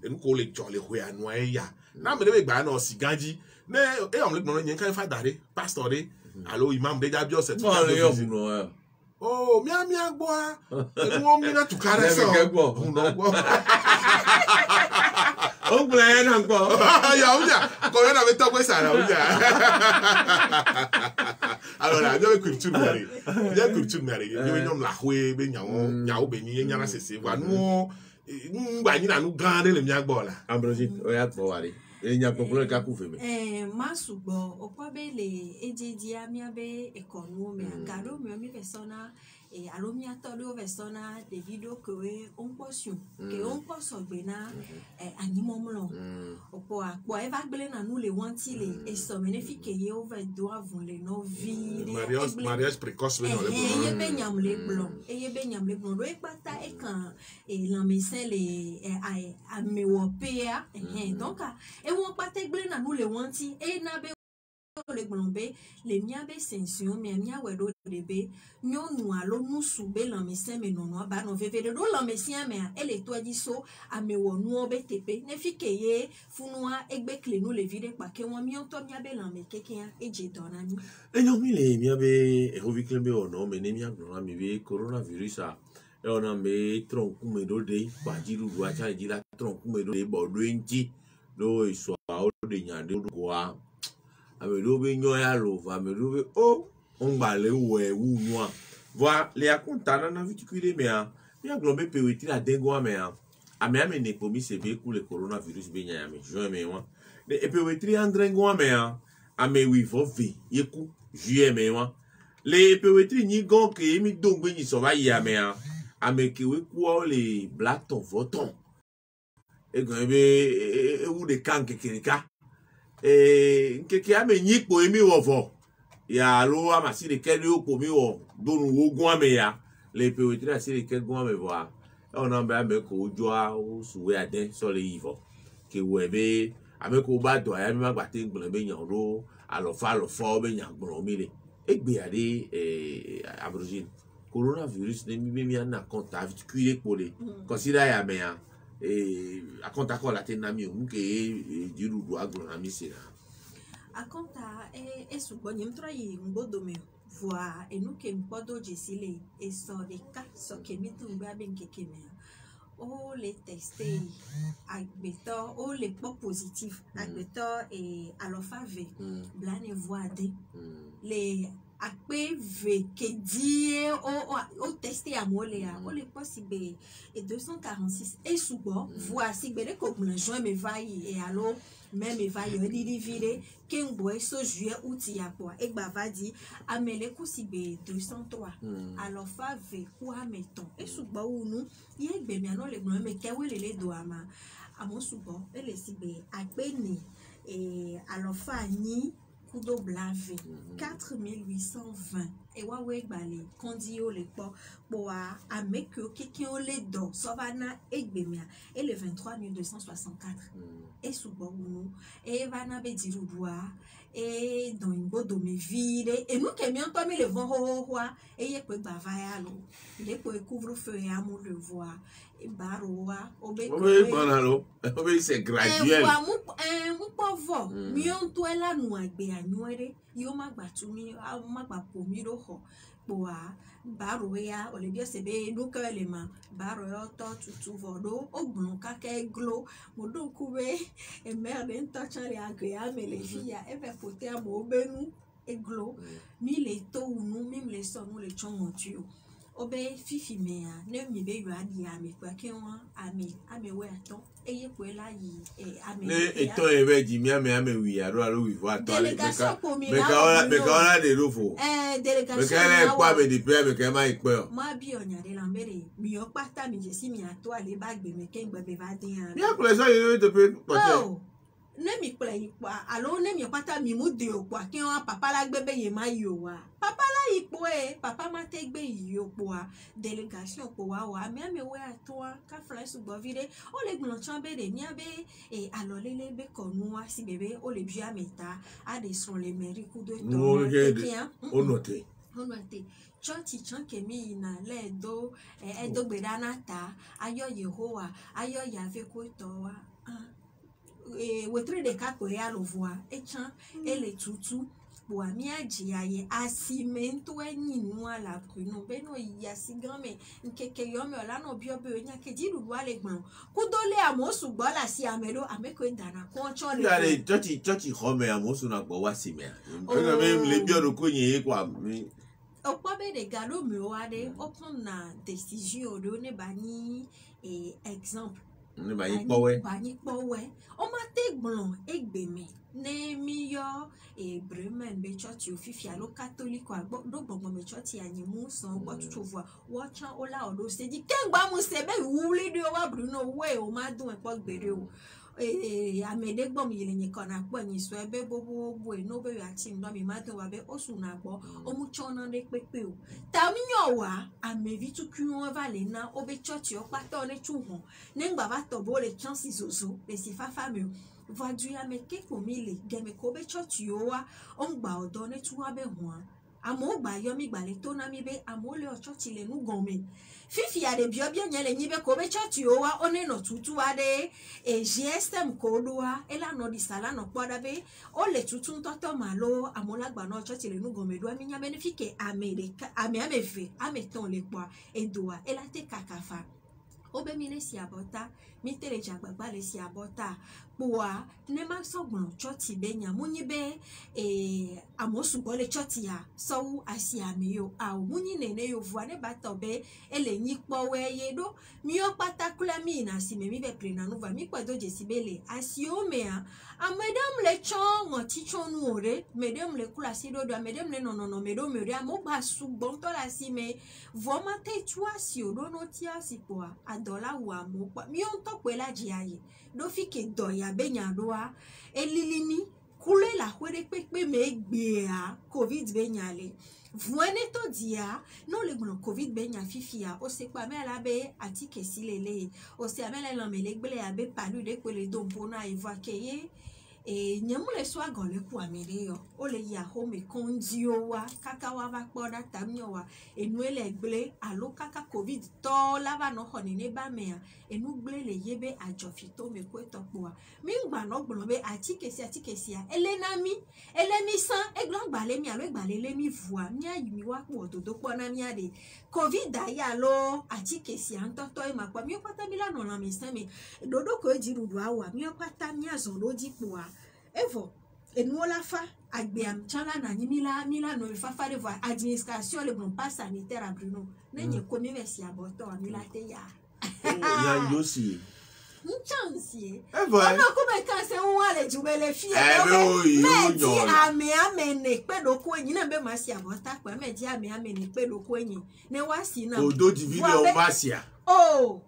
enu ko le jo le ho ya nu e ya na me de gba na o siganji ne e o le gbon yin kan fa dare pastor re alo imam de ja bi o se tu oh mi agbo a enu won mi na tu kare so no gbo o gbe na gbo ya uja ko na be to pe sara uja alors je vais culture mari je vais nyom la hwe be nyawo be ni nyana sese wa nu ngba ni na nu gan de le mi agbo la Ambrose o ya gbo wari enya popolo ka ku fe me masugbo okwabe le ejeji amia be ekonu me ngaro mi persona e alomia todo persona de video que on potion que on poso gbe na animomlo opo apo e va gbele na nu le wanti le e so magnifique ye over doivent le no vie mariage précoce le no le ye be nyam le blon e ye be nyam le blon do e pata e kan e la médecin le a me wo pea donc e won pata gbele na nu le wanti e na be le blombe le miabe sension me mia wedo debe nyonu alo musu be la médecin me nono ba no veve do la médecin me ele to di so amewo nu obe tepe ne fikeye funua egbe klenu le vide pa ke won mi on to miabe la me keken eje donani enyo mi le miabe e ho viklembe ono me ne mia gno mi be coronavirus a e ona me tronku me do de pa jiru wa cha jira tronku me do de bodo enji do iso a o de nyande do a amelobe nyoya lova amelobe o ongbale we wu noa voa le akontana na vitikule mea mi aglobe peweti la dengo amea amea me ne komi sebe ku le coronavirus be nya me jo me wa le peweti andrengo amea ame wi vove yeku juye me wa le peweti ni gon ke mi dongbe ni so ba ya mea ame ke we ku o le blaton voton e go ebe e wu de kan kekerika nkeke ame nyikpo emi wovo ya lo amasi de kele okpo mi wo donu ogun ame ya le pewetri asi de ke gun ame voa ona be ame ko ojoa o suwe aden so le yivo ke we be ame ko ba do ya mi ma gbate ngbon be yan ro alofa be yan gbon mi le egbe ade Ambrose coronavirus ne mi mi na contact cuire pole consider ya me ya akonta ko la te na mi o nke jiru do agro na mi se na Akonta esugbo nyem troyi mbodo me voa enuke mpodo jesile esodeka sokemitu mbabe nkekeme o le tester agbeto o le po positif agbeto alofave blane voa de le akpe ve kedie o tester amole a o le possible et 246 esugbo voa sigbere ko joint me vai et allo même va y vire ken boy so juillet août ya quoi et va dit amele kusibe 203 alors fa ve quoi mettons et suba unu ye gbe mi anon le gbe me ke we le do ama amon suba e le sibe akpeni et alors fa ni kudo blave 4820 et wa we gbale kondi o le po a ameke o keke o le do sovana egbemia et le 23264 et suba unu et vana be dirudua et dans une bodo me vire et nous que mian to mi le vont ho et ye pe bava ya lo le po couvre feu et amour le voir et baroa obe banalo obe c'est graduel mu povo mian to ela nu agbe anwere yo magbatu mi magbapo mi ro ho boa baroya o le bien sebe no ka le ma baroya to tutu vodo ogbun ka ke glo modo kuwe e merde ntachale agbe amele fia e be pote amo obenu e glo mi le to unu mi le so no le chon tu obe fifi mea ne mi be yo adi ame kwa ke won ame we aton eye ko la yi ame ne eton e be di mi ame wi aro wi vo aton me ka ora de rofo delegation me ka le kwa be di pe me ka ma ipe o ma bi onya de lambere mi o pata mi je si mi ato ale bagbe me ke ngbe be va din an mi akule so you to pe pote ne mi pla ipa alo ne mi pata mi mu de opo ki won papa la gbe be ye ma yo wa papa la ipo papa ma te gbe yi opo a delegation po wa mi ame we ato ka france gbo vire o le gbon chambe de ni abe alo lele be konu wa si bebe o le bi ameta a de son le mairie coup de temps o noté chọọchị chankemi na ledo edogbedana ta ayo yehowa ayo yavekwotowa wetre de kako ya lovoa echan ele tutu bo amia jiaye asimento eninu ala kuno beno yasigame nkeke yome ola no biobe nya kejiru wale gbon kudole amosu gbola si amelo ameko dana ko chole ale chọọchị home amosu na gbo wa si me me le biodo ko yin kwa mi okwabe de galo mi o ade o prendre na décision do ne bani exemple ni ba yi powe o ma te gbon egbeme ne mi yo bremen be church ofifi alo catholique agbo do gbon me church anyi mu san gbo tutu vo wo chan ola odo se di kengba mu se be wuli de wa bruno we o ma dun epo gbere o amede gbom yele ni kona po ni so ebe bobo no be ati ndo mi ma to wa be osu na gbo o mu chona de pepe o ta mi yo wa amevi tu ku won vale na obe church o pato ne tu hon ne ngba ba to bo le chances zozo le si fa fameux voidu ya meke ko mi le geme ko be church yo wa o ngba odo ne tu wa be hon amo gba yo mi gba le to na mi be amo le o church le nu gon me fifi ya de bio bien nyele nyi be ko be church yo wa one no tutu wa de GSM ko do wa ela no di sala no poda be o le tutu toto malo amola gba no church le nu gon me do mi nya benefike america ame fe ame ton le po edoa ela te kakafa obe mi le si abota mi tele jagbagba le si abota poa ne ma sogbon church be nya munyi be amosu bo le church ya so asi ami yo a munyi nene yo vo ne bato be ele nyi po we ye do mi o patakula mi na si me mi be pre na no va mi po do je si bele asi o me a madame le chon ngo ti chon nu ore madame le kula si do madame le no me do me ri amo ba su bon to la si me vo ma te tua si o do no ti asi poa adola wa mo mi on to pe la ji aye do fi ke do ya be nya do a elilini kule la kwere pepe me gbe a covid be nya le voine to dia no le gbon covid be nya fifia o se pa me la be atike silele o se amele la me le gbele abe palu de ko le do bona iva keye nyemu le so agan le ku amere yo ole ya home kondio wa kaka wa va kpoda tamio wa enu ele gble alo kaka covid to lava no honi ne ba me enu gble le yebe ajofito me ko topo wa mi ngba no gbon be atikesia elemi san egbon gba le mi alo gba le mi vua mi ayi mi wa po ododo po na mi ade covid ya lo atikesia ntoto e makwa mi opata mi la no na mi san mi dodo ko ejirudu awa mi opata mi azon lo dipo wa evo enu la fa agbeam chala na mila no fa fa de voir administration le bon pas sanitaire à Bruno nenye komi versi aboto amila te ya ya yosi nchansi evo ona ko be kan se won ale jubele fi me di ame ne pe do ko yin na be ma si abota pe me di ame ne pe do ko yin ne wa si na odo di video masia oh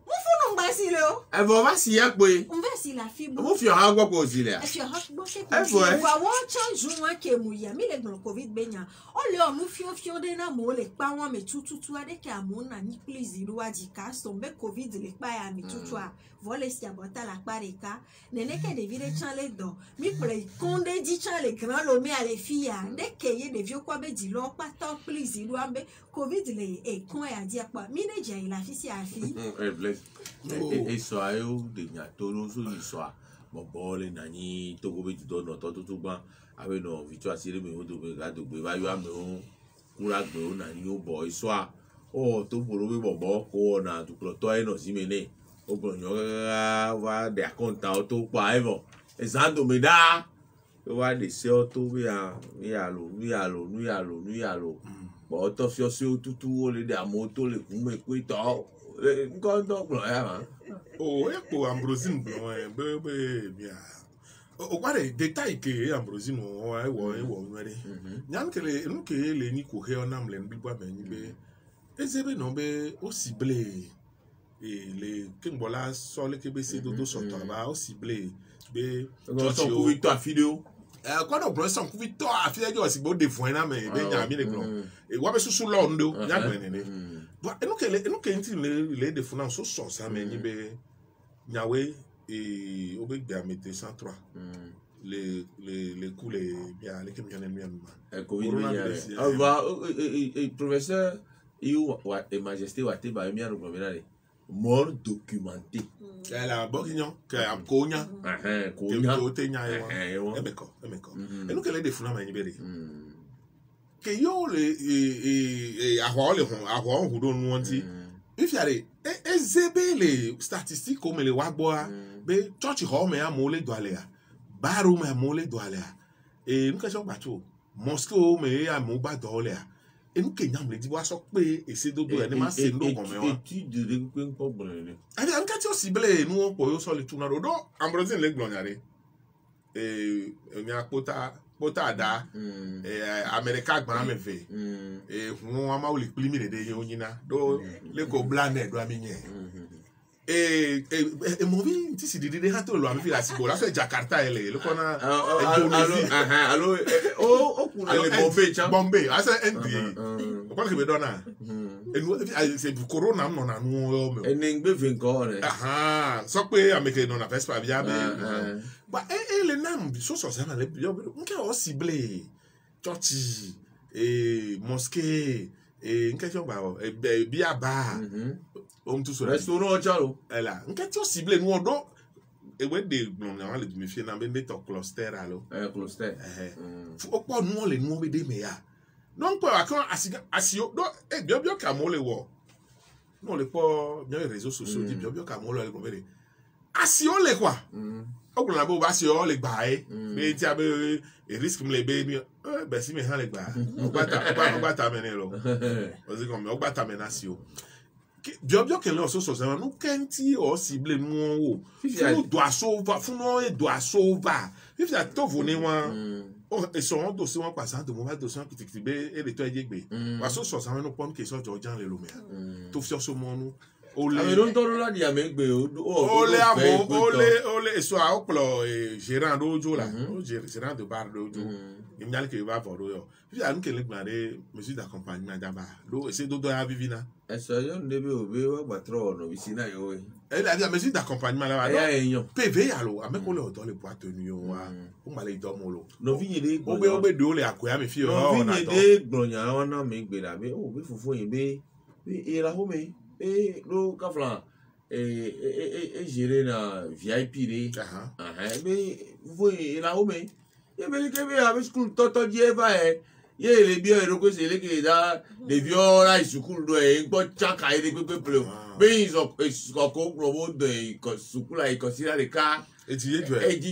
Mufunu mbasi leo. Evo basi ya pe. Mbasi la fibu. Mo fi han gbo ko zile. E fi han gbo se ko. Wa won change won ke mu ya mi le gbon covid benya. O le onu fion de na mo le pa won me tututu ade ke amona ni please ru aji ka so be covid le pa ya mi tutu a. Vole si abota la pareka. Nene ke de vire chan le do. Mi play konde di chan le grand lo me ale fia. De ke ye de vieux kwa be di lo pa to please ru ambe covid le e kon ya di apa. Mi ne je la fi si a fi. E so ayo de nya toro so ni so a bobo le na ni to go be do no to gba awe no vitu asire me odo be ga do gbe ba yo ame o kura gbe o na ni o boy so a o to boro be bobo ko na tu klo to e no si me ne o bro nyo wa de akonta o to pa evo ezando me da wa de se o to be a nu ya lo bo to fi o se o tutu o le de amoto le kun me pe to nǹkan tó gbọ́n ẹ̀ hàn. Epo Ambrosine gbọ́n bẹ́ẹ̀ bíà. O kware détail ke Ambrosine ewo nwere. Nyan kele nu ke le ni ko he onam le nbi bwa benyi be. Ezebe no be o ciblé le kembola so le ke be se dodo so to ba o ciblé be to ko victoire vidéo. Quand on prend son coup victoire a fait que c'est beau de fois na me be nya mi le gbon. E wa be susu lo ndo nya gbon ni. Bon, et nous les de finances sont ça mais ni be nyawe et obek bien mettre 103 les coups les bien les qui viennent bien professeur et majesté wa te ba mi aro promenade mort documenté la bogignon que am konya ko te nya e beko et nous les de finances ni be que yo le ahwa hudo nuanti if yare ezebe le statistique comme le wagboa be church ho me amole doalea baru me amole doalea e nka so bacho mosque o me amoba doalea e nka nyam le di wa so pe ese dodo e ma se ndo gome wa étude de pe nko gbon ani nka ti o sible nu po yo so le tuna do Ambrosine le glonyare ni apota da America gba me fe fun wa ma o le plimi de yin oyina do le ko blane do ami yen mo vi ti si dide ha to lo ami fi la sibo la so Jakarta ele lo kona allo o ku le Bombay asa NDA o kwa ke be dona enu se corona no na nu o me eni ngbe fi nko re so pe ameke no na Vespa bia be ba le nam so ça na le yo nke o ciblé church mosquée nke jo ba bia ba on tout sur restaurant chalo là nke ti o ciblé nu odo ewe de no na le mi fi na be to cluster alo cluster o po nu le nu be de me ya non po akon asio do bio ka mo le wo no le po bien les réseaux sociaux di bio ka mo le ko be asio le quoi o la bo ba si o le gba be ti abe risque me le be mi be si me han le gba o gba ta me ne lo o se ko me o gba ta me na si o bio ke lo so ça nous kenti o cible nu o fu do asova fu no e do asova if ya to vo ne wa o e so on do si won passant de moment do so ki be e le to ejegbe wa so ça no pon ke so jo jan le lo me to fi so mo nu ole don toro la dia me gbe ole so a oplo gérant dojo la gérant de bar dojo il y a qui va voir yo puis à nous que les glandé mesure d'accompagnement d'aba lo c'est dodo ya vivina eso yo ndebe obe wa gbatro no bisina yo elle a dit mesure d'accompagnement là ya enyo PV allo avec on le dans le poids tenu yo wa on va les dormo lo no vinye de obe do le akoya me fi yo no on vinye de gbonya ona me gbera be o be fufu yin be e la home e lo kafla gérer na VIP de mais vous voyez la home e be ke be avec school toto die va ye le bio ero ko se le ke da de viola school do e gbo chaka e de pe be iso ko promo de ko school ai consider le ka et tu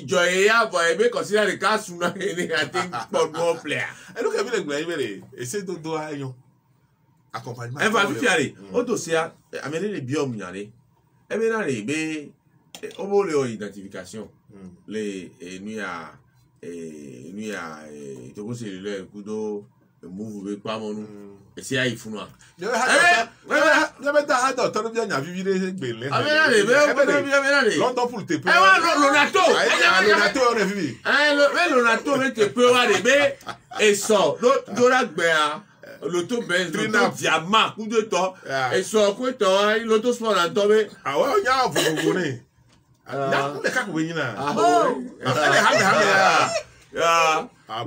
joy ya bo e be consider le ka suna ni ati po no player e lo ke bi le gba ibere e se dodo ayon accompagnement e va fiare o to sia amene le bio mnyare e be na le be o bo le identification le nuit à to ko se le kudo move be pa mo nu e se ai funwa ya be ta hado to bi anya vivire gbe le amena le be London pour te pe Lonato on est vivi Lonato me te pe wa de be e so do la gbe a l'auto ben diamant coup de temps et so ko to l'auto sport en tombe ah ouais on a vous ne na le ka ko yin na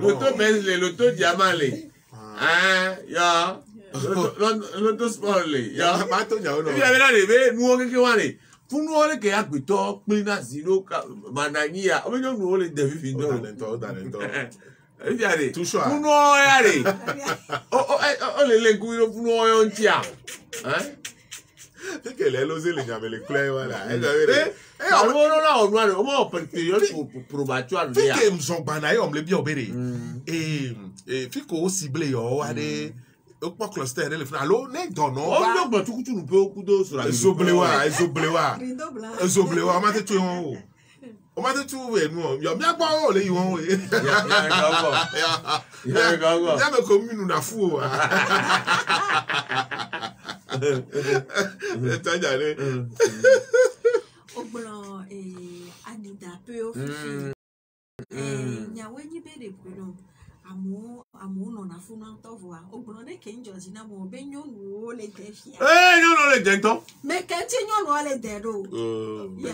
l'auto ben l'auto diamant le ya l'auto sport le ya ma to nya o no bi avela le be nu o keke wa le fún nu o le ke agbeto plina zero manania o be no nu o le de fi do talento Viare, tu choix. Puno yare. Oh le guiro puno yon tia. Fait que les losés les gamins les clés voilà. Alvoro la o noir, o mo période probatoire. Fait que m'son banaye on le bien obéré. Et fait que ciblé yo ade o pas cluster le final allo ne dono. O yo gba tukutu nu pe o kudo so la. Ezoblewa ma te tu on. O ma te tu we nu yo mi agba o le yiwon we. Ya me commune na fu o. Tajale. Ogbon adida pe o fifi. Nyawe ni be de kuno. Amo no na fu na to voa. Ogbon de ke njozi na mo be nyonu o le de fia. Nyonu le dento. Me ke ti nyonu o le de do.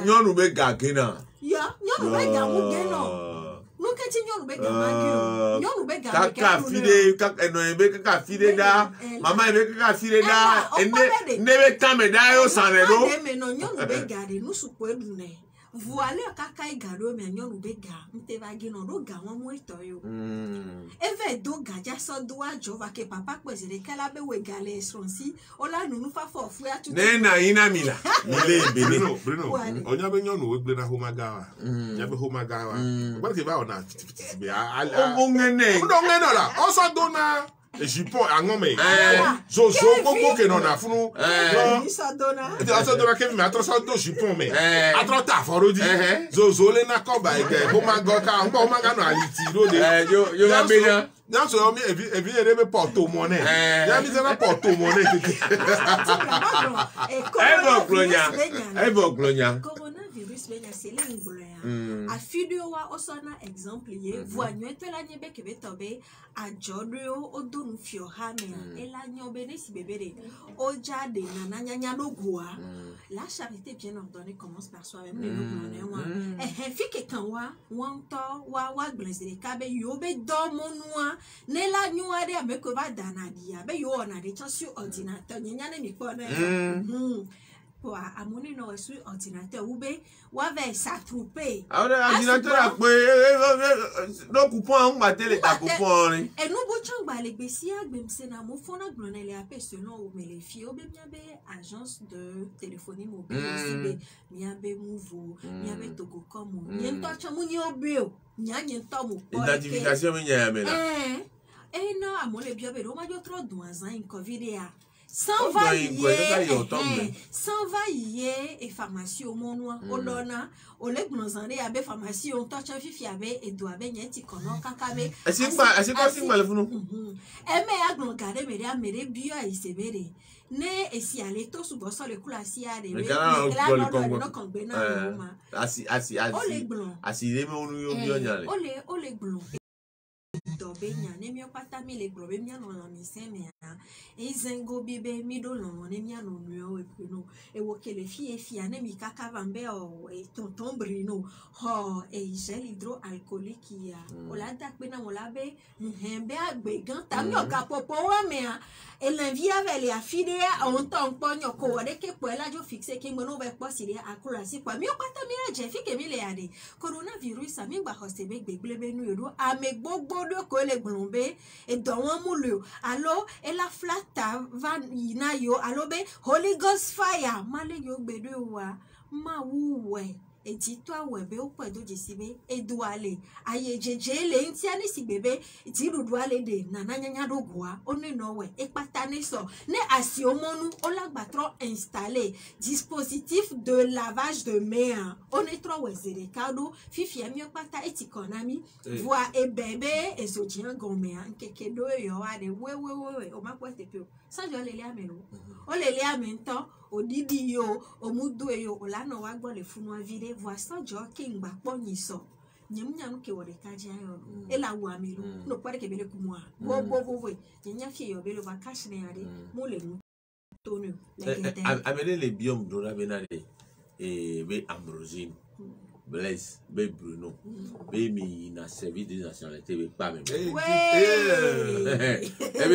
Nyonu be ga kena. Ya, nyonu be ga mu ge no. No ke ti nyonu be ga ma ge. Nyonu be ga me ke. Kaka fide, kaka no ebe kaka fide da. Mama ebe kaka fide da. Nebe kame da yo sanre do. Me no nyonu be ga de no su ko edu ne. Voile kaka igaro me nyonu be ga. Mte va ge no do ga won mu ito yo. Eve do ga ja so do ajo va ke papa pese de kala be we ga le sonsi. Ola nunu fa fo fu ya tu. Nena ina mila. Ile bene. Bruno. Onya be nyonu we gbe na homa gawa. Nya be homa gawa. Ba ke ba ona be O ngene. O ngene la. O so do na Jipon angome. Zozo koko ke non na funu. Isa dona. Ati aso dona ke mi atro do jipon me. Atro ta forodi. Zozo le na ko ba ege. Ho ma go ka, ho ma ga no aliti ro de. Yo ma benya. Na so mi evi ere be porto money. Ya mi se na porto money keke. Evo glonya. Coronavirus benya sele ngloya. A video wa osana exemple ye voanyo etela nyebe ke betobe a jodo odun fio hame ela nyobe ne si bebere o jade na nyanya logua. La charité bien ordonnée commence par soi-même le logua fi ke kan wa wonto wa glazere kabe yobe do monua ne la nyua de ameko ba danadia be yo na de sur ordinateur nyanya ne mi pone. À mon nom, sur ordinateur, ou bien, ou avec sa troupe. Ordinateur a pris, donc, coupon, on va télé ta coupon. Et nous, bouchons, les bessia, même c'est dans mon fond, on a les appels selon où les filles, ou bien, agence de téléphonie mobile, aussi, bien, mouveau, bien, togo comme, bien, toi, tu as mon bio, bien, tom, identification, bien, et non, à mon les bien, on m'a dit trop douze ans, une COVID. Sans va y et pharmacie au monde au lona au lec nos années abe pharmacie on touche un fifi abe et doit ben yeti kono kakabe est-ce quoi c'est mal vous mais a gon garder mais bio a isebere ne esi ale to su boso le kula si ade mais là no kongbena ma asi le me onu yo bio nyale ole blon benya ne mi opata mi le glo be mi no la mi se me a ezengo bibe mi do lo ne mi no nuo e kuno e wo ke le fie fia ne mi kaka vambe o e tonton Bruno ho e gel hydroalcoolique ya o la ta pe na mo la be hembe agbe gan ta mi o ka popo wa me a e l'envia avec les affidés on ton pogno ko de ke po la jo fixe ke mo no be po si a kura si pa mi opata mi a je fi ke mi le ade coronavirus a mi gba hosebe gbegblebe nu yodo ame gbogbo do ko le glombe e do won mu le allo e la flata van ina yo allo be Holy Ghost fire male yo gbedo wa ma wuwe e ti to awebe o po do jisibe e duale aye jeje le nti ani si bebe ti duale de na nyanya do gwa oni no we e patane so ne asiomonu o lagba tro installer dispositif de lavage de main on est trop wezere kado fifi ami pata etikonami voix e bebe e so jian gomea nkeke do yo ade we o ma kwete pe sa jo le le ameno o le amento odidi yo omudu yo olano wa gbo le funu avire voici jo kingba poni so nyam ke wore kaji ayo e la wa mi no pare ke bele kumwa bo nya fie yo bele va cash ne ade mo le mu tonu amene le biom do na benade e be Ambrosine Blaise be Bruno be mi na service des nationalités be pa me be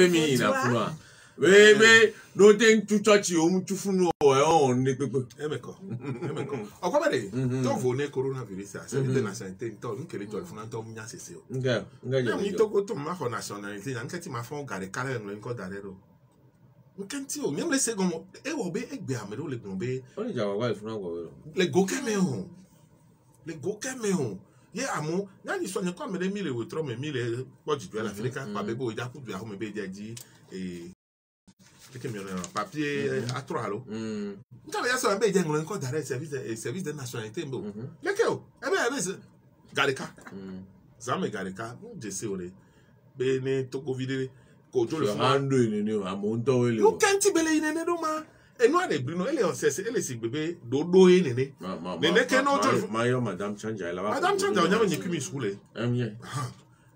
mi na funu we no ten tu touch o mu tu funu o ne pepe emeko o ko bere to vo ne coronavirus a service des nationalités to nkele to funu to mu nya sese o nga mi to ko to ma ho nationalité na nketi ma fon gare kala en nko dare ro nkenti o mi le se gomo e wo be egbe amero le gombe o le jawa wa funu go le go keme o ye amu na ni so ne ko mere mi le wo tro me mi le poji do la Africa pa be bo ja ku do ya ho me be jaji que me papier à trois allo quand il y a ça ben j'ai encore d'arrêt service de nationalité mbo lekeo e be gareka zame gareka je sais ole be ne to covid ko jo le hando ni o amonto wele you can't believe ine do ma e no ade Bruno ele on sese ele si bebe dodo e nene ke no jo mayo madame chanja la madame chanja on y a une kimi school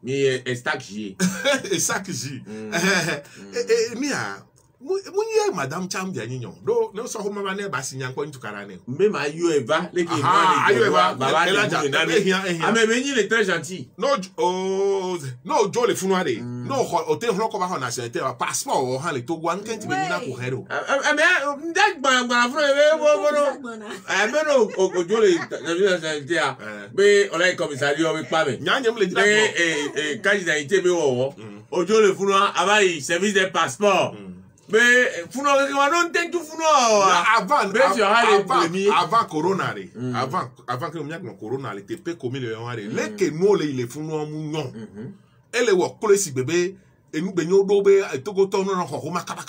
mi stack j e sac j mia munye madame cham dia nyinyo do no so ho mama na ba sinya nko ntukara ne mbe ma yo eva leke baba ame benyi le très gentil no jo le funu ade no o te hlo ko ba ho nationalité passeport o han le to gwa nkenti benyi na ko hero ame ndak gba funu ame no o jo le nationalité a be on a commissariat be pa me nyanyem le dira e candidaté be wo o jo le funu abai service de passeport mais funo non tentu funo avant corona avant que miak no corona le te pe komi le yare le ke no le ile funo mu nyon ele wo kole si bebe enu be nyo do be togo to no ho ma kaba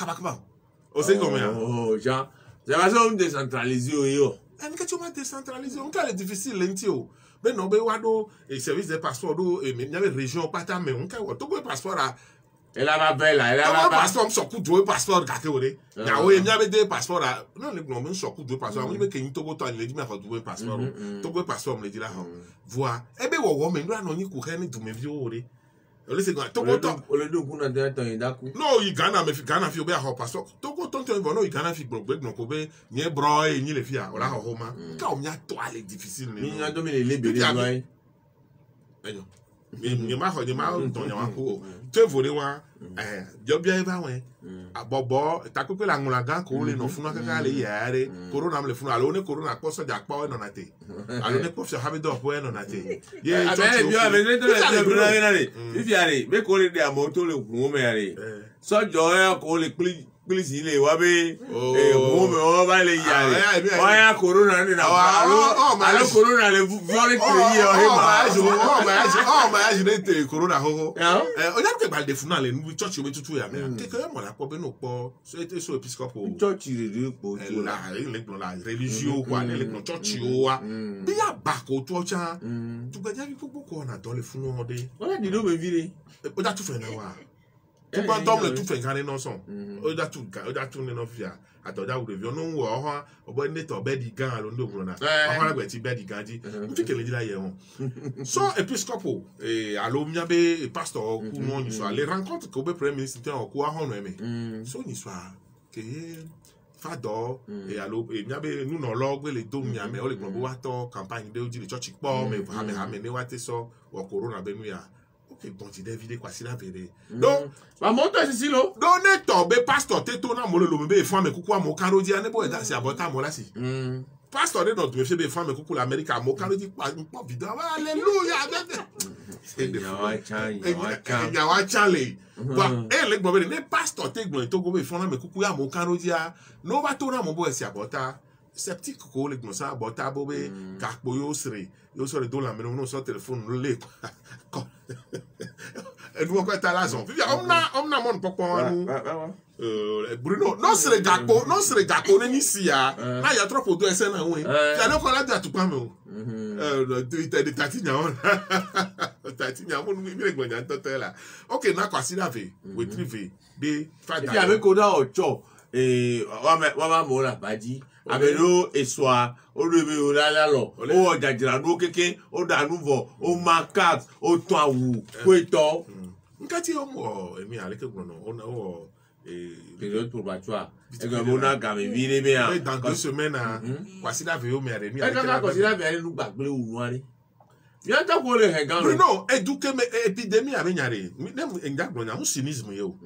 o se comme oh ja ça va se décentraliser yo en que tu m'as décentralisé on est difficile lentio ben no be wado e service de passeport do e me nyave région pata me on ka togo passeport a elle a bella elle a passeport so ku do passeport ka te ore ya o emi abede passeport a no le no me so ku do passeport mo me ke togo to le di me ko do passeport togo passeport me di la ho voa ebe wo me no no ni ku he ni du me bi ore o le se go togo to o le do ku na de ton idaku no i Ghana fi obe ho passeport togo to no i Ghana fi gbogbe no ko be ni bro e ni le fi a o la ho ma ka o mi a to ale difficile ni nya do me le bere wai eyo mi ma ho ni ma don ya wa ko te vole wa jo bia eba wen abobo ta ko pe la ngula gan ko le no funu kaka le yare corona me le funu alo ne corona ko so ja pa no na te alo ne ko so have do po no na te ye jo bio ave ne to le bro na re if yare be ko le de amoto le ku me yare so jo e ko le please ile wa be mo me o ba le yare o ya corona ni na alo corona le vole créer o he ma je ne te corona ho o ya ke ba de funu ale nu church we tutu ya me ke ke mo la po be no po so ete so episcopal church re po to la la religieux quoi le church o wa bi ya ba ko to cha tu ga ja bi popo ko na do le funu o de o la di do be vire o da tu fe na wa tout ban dom le tout fait gané non son o da tout ne no fia atoda wo review no wo ho obo ne to be di gan alo ndo gro na ho na gbe ti be di gan di mfi kele di la ye won so episcopo alo mia be pastor ku no ni so les rencontres que be premier ministre en ko ho no eme so ni so que fado et alo mia be nu no lo gbe le do mia me o le gbo wa to campagne de o di le church po me va me ne wa te so o corona be nu ya. Ok, bon, tu devines de quoi c'est la vérité. Donc, va monter ici, là. Donc, ne tombe, pasteur, t'es ton amour, le lombe, et femme, coucou, mon caro, dit, ne boit, c'est à votre amour, là, si. Pasteur, ne donc, me fait, femme, coucou, l'Amérique, mon caro, dit, pas vidéo, alléluia. C'est de fou. Il y a un challenge. Et les gobelins, ne pasteur, t'es gobelin, t'es gobelin, femme, mais coucou, mon caro, dit, non, va ton amour, boit, c'est à votre amour. Sceptique ko le gnosa bota bobe kakbo yo sere do la meno no so téléphone no le et nous encore ta raison omna mon pokpo anu Bruno non sere gakpo ne ni sia na ya trop photo ese na we ya no ko la da tupa me o de tatinya on tatinya mon mi le gbonya ntote la okay na kwasi la ve we trive de fada ya me ko da ocho wa mo la baji abelo eswa o lebe o la lo o jajira no keke o da nuvo o makat o to awu ko eto nkati o mo emi ale ke gbono o période probatoire et que mon a gamé vire bien dans 2 semaines kwasi da ve o mere mi ale ka kwasi da ve nu gbagbe o nu ari bien ta ko le hegan Bruno éduquer me épidémie avec nyare nem enga gbonya mu cynisme yo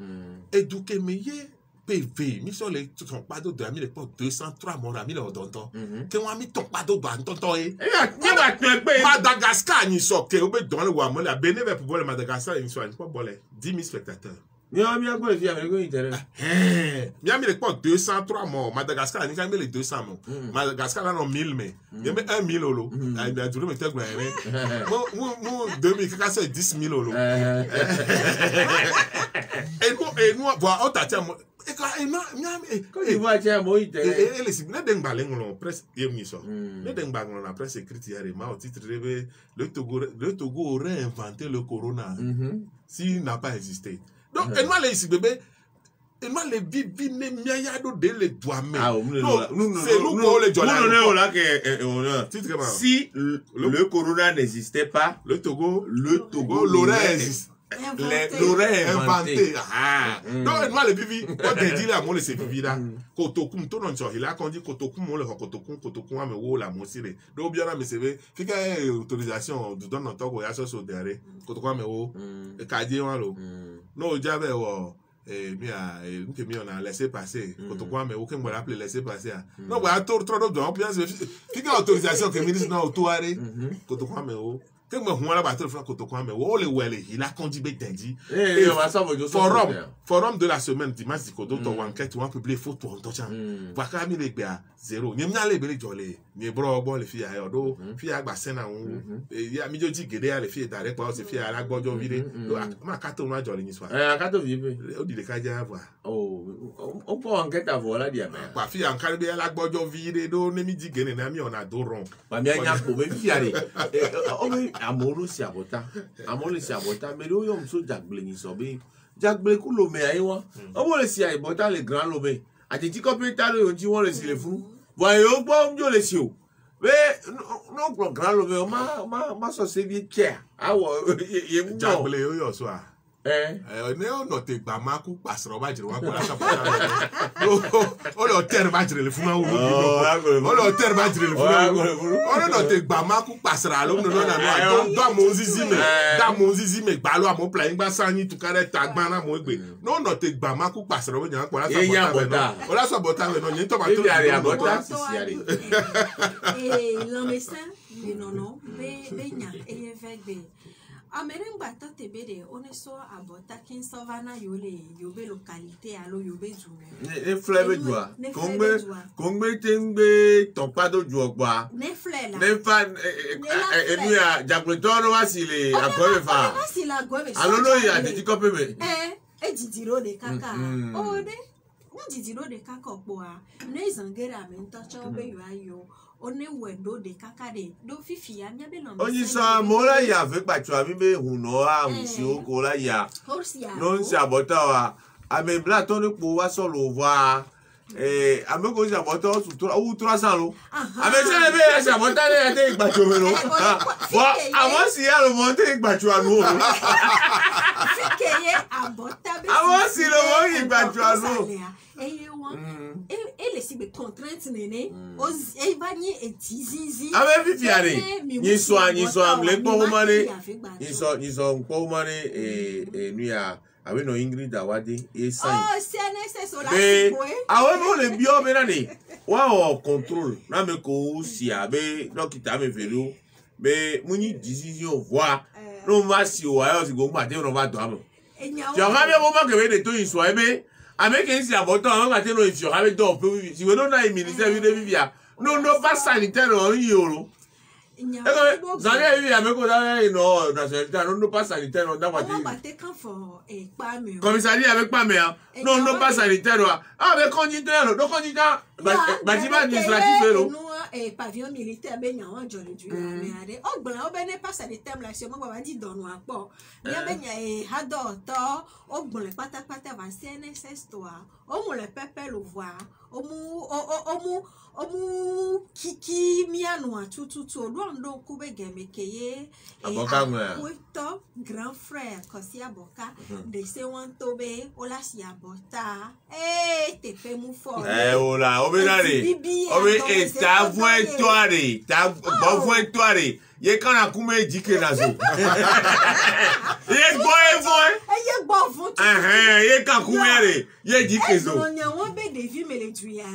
éduquer me ye PV, mi so le ton pas de ami le pot 203 mon ami le odonto. Que moi mi ton pas de ban tonton e. Madagascar ni so ke obe don le wa mo la Bénin pour le Madagascar ni so ni pas bolé 10 000 spectateurs. Mi a mi a ko le fi avec intérêt. Mi a mi le pot 203 mon Madagascar ni ka mi le 200 mon. Madagascar là non 1000 mais. Il me 1000 lolo. A dure me te gwa re. Mo 2000 ka c'est 10 000 lolo. Et nous voir on t'a Quand tu vois tiens moi il et les ne dengba lengolo presse yemi so ne dengba ngolo na presse écrite hier ma au titre le Togo aurait inventé le corona s'il n'a pas existé donc et moi les ici bébé et moi les bibi ne miayado de les doigts mais c'est nous pour les jola nous là que si le corona n'existait pas le Togo l'aurait existé. L'aurait inventé. Donc, moi, les bibi, quand tu dis là, moi, les bibi là, Kotokum, tout le monde, il a quand dit Kotokum, moi, le Kotokum, mais où la monsire. Donc, bien là, mais c'est vrai, qu'il y a autorisation, du don, notre il y a ça sur derrière. Kotokum, mais où, et Kadi, on l'eau. Non, j'avais, on a laissé passer. Kotokum, mais où, qu'on va l'appeler laisser passer. Non, voilà, trop d'autres, bien, qu'il y a autorisation que le ministre n'a autour, Kotokum, mais où. Que me huala battre franco to quoi mais ole wele il a conduit betendi forum de la semaine dimanche di kodo to enquête on publier photo on to chan wa ka mi le gbe a 0 ni mna le bele jole ni bro bo le fi ayo do fi agba sena won ya mi joji gede ya le fi direct pa o se fi ala gbojo vire ma ka to na jole ni so ka to vive o di le ka ja voir on peut enquête avoir là dia pa fi an ka be ala gbojo vire do ne mi di gene na mi ona do ron ba mi anya ko be fi are amolo si abota mais lo yo mso jagle ni so be jagle ku lo me ayi won o mo le si ayi bota le grand lo be ati ti computer lo ti won le si le fun wa yo gbo njo le si o be no gbo grand lo be ma so se bi chair awo ye mu jagle yo so a ne o no te gba ma ku pasro ba jire wa ko la ka o lo ter ba jire le fun awo o lo ter ba jire le fun awo o no te gba ma ku pasra lo no na do mo zizi me gba lo amo plan gba san ni tu kare ta gba na mo gbe no te gba ma ku pasra o jan ko la so bota we no yin to ba to bota si ari l'homme sain non be nya e vegbe Ameren bata tebere oneso abota kin savana yobe localité alo yobe jume ne flebe joa kongbe tengbe topado juogba ne fle la ne fa enu ya jagletoro wasile agove fa alono ya de tikope me ejidiro de kaka o de ejidiro de kaka opo a ne zangera me ntacho be yo ayo on est ouais do de kakade do fifi ya miabe non Oni so mola ya ve pacho ami be huno a unsi o ko la ya non si abota wa ame bla ton po wa so lo wa ame ko si abota o 300 lo ame se le be si abota le de igbacho me lo wa awon si ya lo monte igbacho anu o fikeye abota be awon si lo mo igbacho anu ele si be contrainte nene e ba ni etizizi ame fifi are ni so amle po mane ni so po mane nuya awe no Ingrid Awade e sign CNSS o la awe mo le bio me na ni wa o control na me ko si abe dokita me velo be muni decision voix no ma si o ayo si go ma te no va do am ti o ma be mo ma ke be de to iso ebe avec un si aboto on va te no ifio abe do pe si we no na ministère vi de vivia no pas sanitaire on yoro Zania vivi avec no nationalité non pas sanitaire on da on va te quand faut et pas mieux commissariat avec pas mais non pas sanitaire avec conducteur donc conducteur bâtiment administratif là et pavillon militaire ben on jolé du mais allez o blanc o ben pas sanitaire là c'est moi va dire donne un port bien ben y a hadot o blanc pata va CNSS toi o mo le pepel au voir o mu kiki miano tout do kube gemekeye to grand frère kosi aboka de se wan tobe ola si abota te pe mu fo ola obenare obe ta vointoire ta bon vointoire ye kana kume jike nazo ye gbo ye kan kumere ye jike zo nya won be de vi me le tuya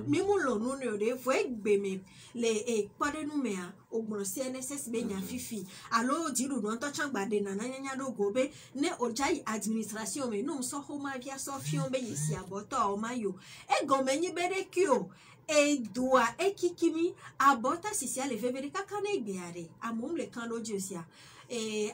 mi mu lo nu ne de fo egbe me le pare nu me a ogbon CNSS be nya fifi alo diru no to changbade na nya do gobe ne ojai administration me no so homa via so fion be yesi aboto o mayo e gomenyi bere kio e doa e kikimi abota sisi ale fevere kakane igbeare amom le kan loji osia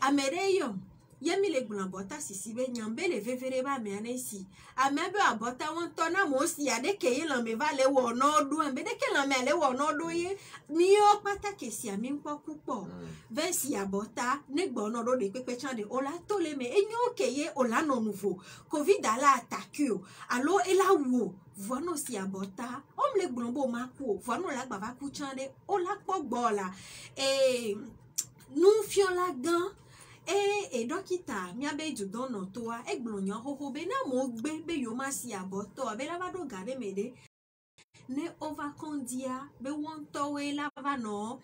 amereyo yemi le gbonabota sisi be nyambe le fevere ba me anesi amebe abota won to na mo si ade keye lan me va le wo no do ambe de ke lan me le wo no do ye ni o pataki si ami npo pupo ve si abota ne gbono do de pepe chande ola to le me enyo keye ola no nouveau covid ala attaque alo ela wo vono si abota om le gbonbo maku vono la gba va ku chande ola pogbola nous fions la gan e dokita mi abe ju don no to wa egbonyan hoho be na mo gbe be yo ma si aboto abe la do gare mede ne overcondia be won to we la va no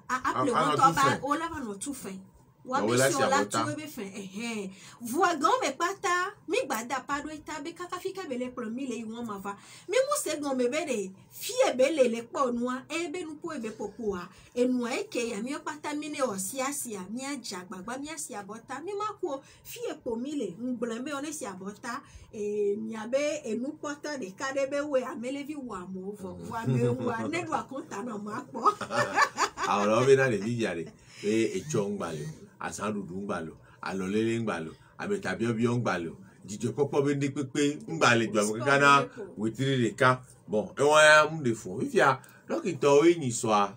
apple won to ba o la va no tu fe wa be si o la tu be fe voix gan me pata mi gbada pado eta be kaka fika be le pro mi le won ma va mi mu se gan me be de fie be le po nua e be nu po e be popo a enu a eke ya mi pata mi ne osiasia mi aja gbagba mi asia bota mi mako fie po mi le ngblen be oni sia bota mi abe enu pota de kade be we amelevi wa mo vo wa me wa ne do akonta na mapo ahora be na le vijare e chongbalo asarudu ngbalo alolele ngbalo abetabi obi ngbalo jijo popo be ni pepe ngbale jo kana witiri de ka bon e won ya mu de fun ifia dokita o yin so a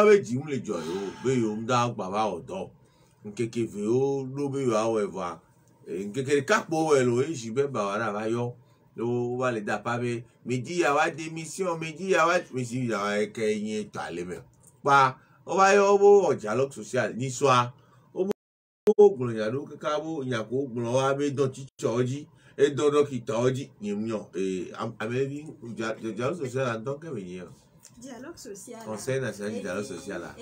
be ji mu le jo yo be yo nda gba ba odo nkeke ve o lo be yo however nkeke kapo we lo e ji be ba wa ra ba yo lo wa le da pa be meji ya wa démission meji ya wa meji ya wa ke yin to ale me pa o ba yo bo dialogue social ni so a ogun ya lo ka bo ya ko ogun wa be don ti choji e don dokita oji yimyo amevi dialogue social en tant que venir dialogue social conseil national dialogue social là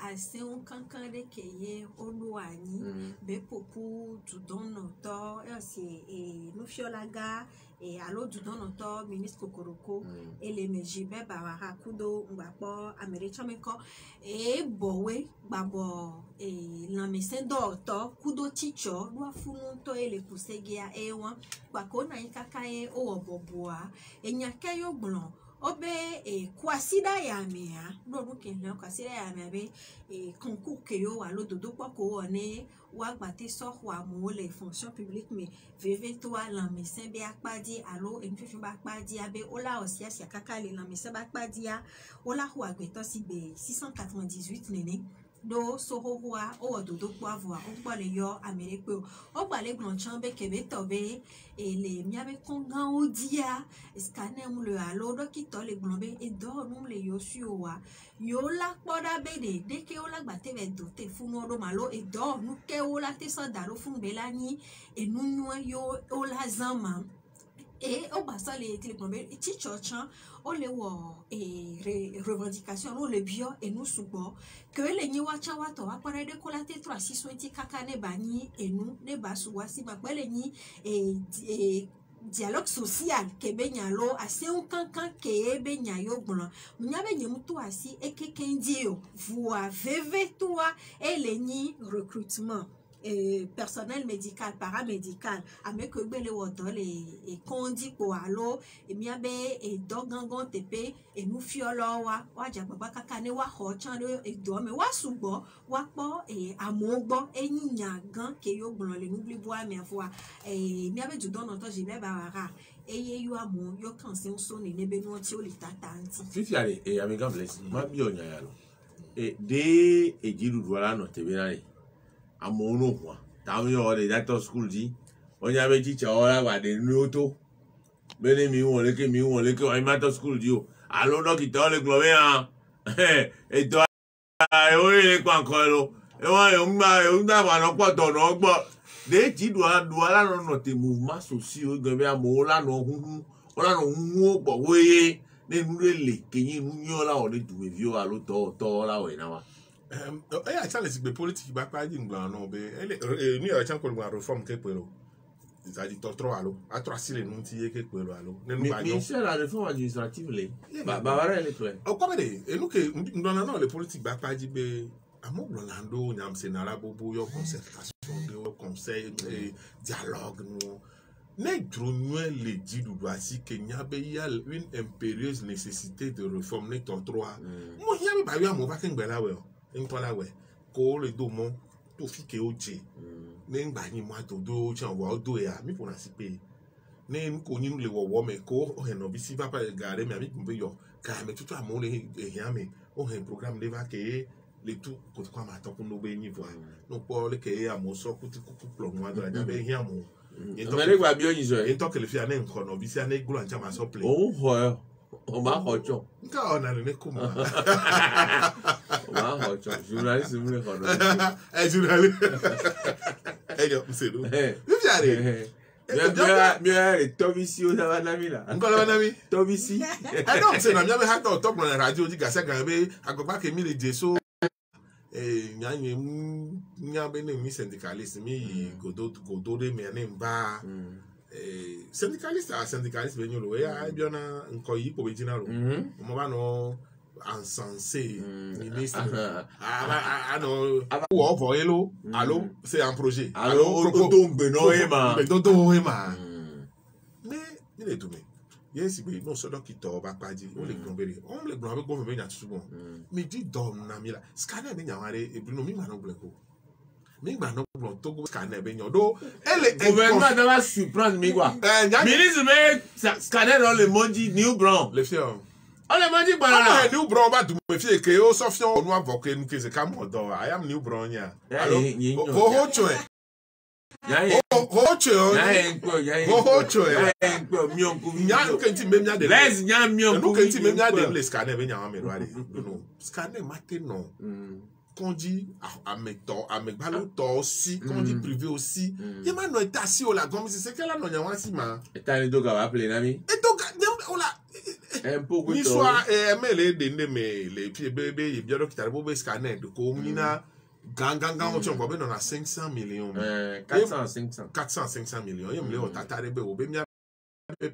ase un kankan de keye oluani be popu du don noto no fiolaga alo du don noto ministre kokoroko ele meji be ba hakudo ngbapo americhameko bowe gbabo la mesen do to kudo ticho lo afunu to ele kusegia won gbako na ikaka o oboboa enyake yo gbon obe kwasida ya mea no no ke na kwasida ya mea be concours ke yo alo dodo kwa ko one wa gbate so wa mo les fonctions publiques mais veve toi la médecin be akpadi alo enfifi ba akpadi abe ola osia sia kaka le la médecin ba akpadi ya ola ho agbeto si be 698 nene do sohowa o dodo kwa voa o gba le yo ameripe o gba le gbon chan be kebe tobe le miabe kongan odia scanner mu le alo dokito le gbon be e do nu le yo suwa yo la poda be de ke o la gba te be do te funu odo malo e do nu ke o la te so daro fun be la ni e nu nu yo o la zama et au bas les télécommandés et tchotchan on les voit et revendication on le bio et nous souvent que les niwa chawato a paré de colate 360 kaka ne bani et nous ne basuwa si ba les ni et dialogue social ke benyalo assez un kankan ke benyayo blanc munyabe nyemutu asi et que kendio voix veve toi et les ni recrutement personnel médical paramédical avec que bele woto les kondi ko alo e miabe e dogangon tepe e mu fiolo wa jababa kaka ne wa ho chan e do me wa subo wa po e amogbo eninya gan ke yo gbon le nubli bo ami afwa e miabe du don to je be bawara eye yo amu yo kan se so ni nebe no ti o li tata anti fifi ale e amiga bless ma bi onya ya lo e de e jiru wala no tebe na amono wa tawo yo le doctor school di onya be teacher ora wa de noto bele mi won le ke wa matter school di o alo dokita le globe an e do o le kwa ko lo e wa yo ngba wa no po to no gbo de ti do ala no te mouvement social gan be amo la no hun o gbo we ne nu le keyin nu yo la o le du me vio alo to la we na wa a challenge be politique ba pa di ngba no be ni a chan ko ngba reform ke pelo ça dit trop alo a 3 sile nu ti ke pelo alo ne nu ba yo mais c'est la réforme administrative le ba bara le to o ko be e nu ke ngba no le politique ba pa di be amo blando nyam se na la bobo yo concertation de conseil dialogue no ne drone le dit du doisi que nyabe ya une impérieuse nécessité de réforme ne to 3 mo yabe ba yo amo ba ke ngba la we intola we ko le do mo to fi ke oje ne ngba ni mo to do chan wa do ya mi po na si pe ne ko ni le wo me ko o he no bi si papa gare mi abi mbe yo ka me tutu amo le ehian me o he programme le va ke le tout ko kwa ma to ko no be ni vo no po le ke amo so ku ti ku plo mo adra ja be ehian mo mais gba bi oyin so e to ke le fi ane nko no bi si ane glo anja ma so play o ma hocho nka ona le ko ma ma hocho journaliste mu le ko no journaliste yo msedo vipi are mi tobisi o da na mi la nkola na mi tobisi don't say na mi ha to talk na radio ji gasa gan be agba ke mi le je so nyanye nyabe ne mi syndicaliste mi godo de me ne mba syndicaliste be nyolo ya biona nko yi po be jinalo mo ba no encensé ministre no wo vo elo allo c'est un projet allo tombe no ema mais il est tout mais yes we no so dokito ba paji o le gbon bere o le gbon be go be nya tutu mi di dom na mi la scanner be nya ware e bi no mi ma no bleko mi gba no blon to go scanner be nya do ele gouvernement da va surprendre mi quoi ministre be scanner dans le mondi new brown le fier on le m'a dit banana new brown ba du me fie ke o sofion onu avoke nu ke se ka mo do I am new brown ya allo ho choe mi onku nya ke ti me nya de les nya mi onku ke ti me nya de le scanner be nya wa me ro ale no scanner maté non qu'on dit à Megbalo aussi, qu'on dit privé aussi. Il y a maintenant été assis au lagon, c'est que là, non, il y a un assis, man. Et t'as les deux gars appelés, Nami? Et donc, on l'a. Un peu de temps. Soit, mais les pieds bébés, il y a bien d'autres qui t'arrivent au scanner. De Komina, gang, on tient encore bien, on a 500 millions. 400-500 millions. Il y a un tataré, au bien,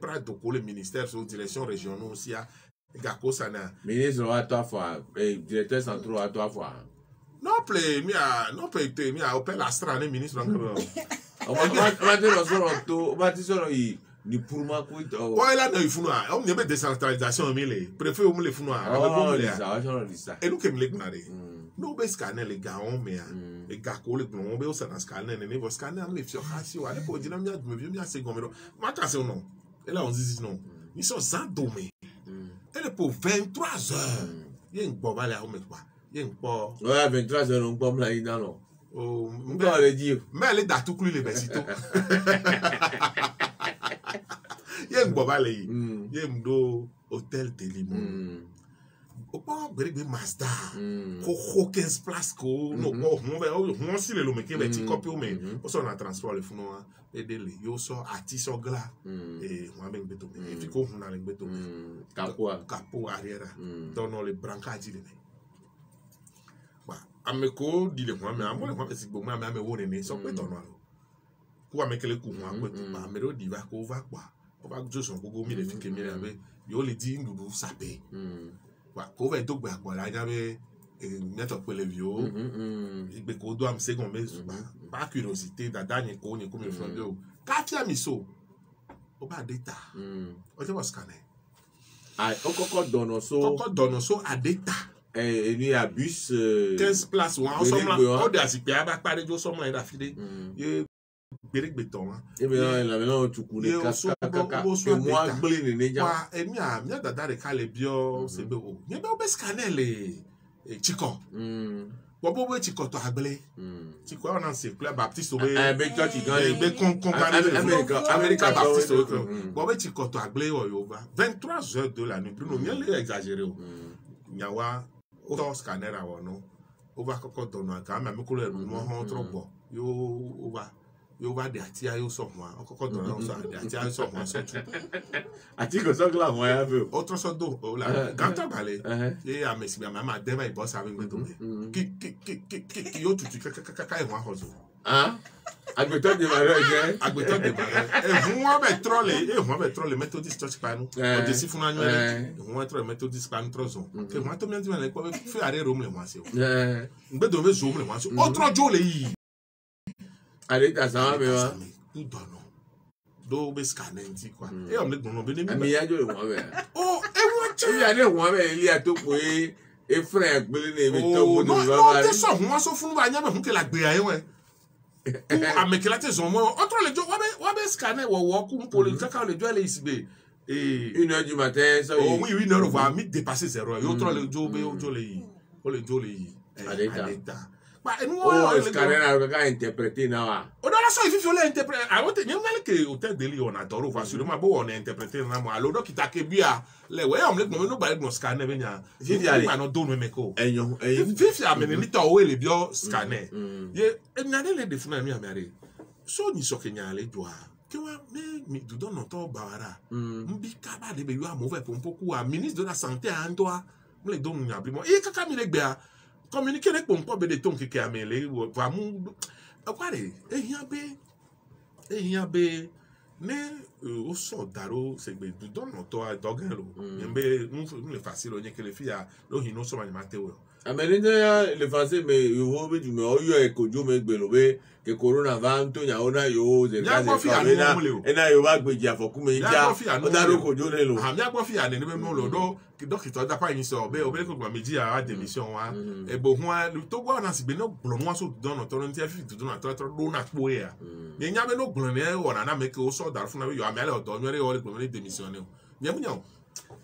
près de le ministère, sur direction régionale aussi, Gako Sana. Ministre, à 3 fois, directeur central, à 3 fois. Non, mi a opé la strane ministre encore. On va dire solo ni pour moi quoi ouais là non il faut on y a décentralisation mais les préfet on les font ça et nous que me les gnaré nous be scanner les gars on mais les gars ko le on be au scanner ne vos scanner les fiocasi ouais pour dire me vieux bien c'est comme moi quand c'est non et là on dit non ils sont sans domé et le pour 23 heures il y a une bombe là on met quoi il y a une bombe ouais 23 heures on bombe là dans non oh on va le dire mais les dates tout les besito il y a une bombe là il y a un hôtel de Limon o pas berigbe Mazda ko 15 places ko no ko on si le lo me ke be ti copy o me o so na transport le funu wa edele yo so ati so gla e wa be beto me fi ko hun na le beto me capo arrière dans le brancard de me wa ameko di le wa me amo le wa si gbo me ame wo ne so pe tono lo ko amekele ku wa pe to ba me ro di va ko va kwa o va jo so gogo mi le fi ke mi le yo le di ndudu sape ko ve dogbe agbara jabe neto pele vio igbe ko do am second me ba curiosité dada yin ko mi from do ka ti ami so o ba data o je was scanner o koko dono so a data ni a bus 15 places wa o so ma o de asipe aba pare jo so ma ida fide ye berigbe ton e be la melo tukule kaka ke moi gble ni neja wa emi a mi dada re kale bio se be o ye be o be scanner le chiko bo chiko to agbele chiko ona se club baptiste o be church gan be kon America baptiste o bo be chiko to agbele o yo ba 23 heures de la nuit Bruno mi le exagérer o nyawa o to scanner awo no o va koko dono aka ma mi ko le mo hon tro bo yo va de atia yo so moi koko dono so de atia yo so moi so tu ati ko so gla mo ya be autre so do o la ganta balé et a mesi ma mama dema i boss avec me tomber ki yo tutu kaka e mo hozo agbeto de mare e mo be troller Methodist church pa nu o de si fun anyo e mo troller Methodist pa nu trozon ke mo to mi anti le ko fi are Rome le mo ase o ngbedo me zo mo le mo ase autre jo le yi allez ta ça me va tout donno do be scanner nti kwa e o le gbon be ni mi ya jo le mo be oh e wo che ya le mo be ile a to po e frère gbele ni be to mo no no te so hun so fun ba nya be hun ke la gbe aye we o amekela te zo mo autre le jo wa be scanner wo ku ko le kaka le jo le isbe 1h du matin ça oh oui 1h va mi dépasser 0 et autre le jo be o jo le yi o le jo le yi aleta scanner a interprété na o da so ifi le interpréter a wote nyam ngale ke hôtel de Lyon adoro fa sûrement bo on interpréter na mo alo do kitake bia le we am le gbo no ba no scanner be nya fifi ale ma no do no me ko enyo fifi amene ni to we le bio scanner ye nyane le defuna mi amare so ni so ke nyale doa ke wa me du don no to bawara mbi kaba de be yo amove pompoku a ministre de la santé a ndoa mo le do nya bi mo e kaka mi le gbe a communiquer avec mon peuple de ton qui a mêlé va mu akware eyan be ne o so daro se gbe du don no to dogan lo yembe nu le facile o nye ke le fia lo hino so ma mateo amerinde le français mais yo be du me o yo e kojo me gbe lo be ke corona va nto nya ona yo ze ka ze na yo ba gbeji afoku me ja o daro kojo le lo ha mi agbo fi ane ni be mo lo do ki doctor da pa yin so be ko gba meji a démission wa e bo hun to gwa na si be no gblo mo so don no to no ti fi to na to do na po ya ye nya be no gblo ne o na make o so dar fun na yo amele o do nyore o le gblo ne démission ne ye mu nya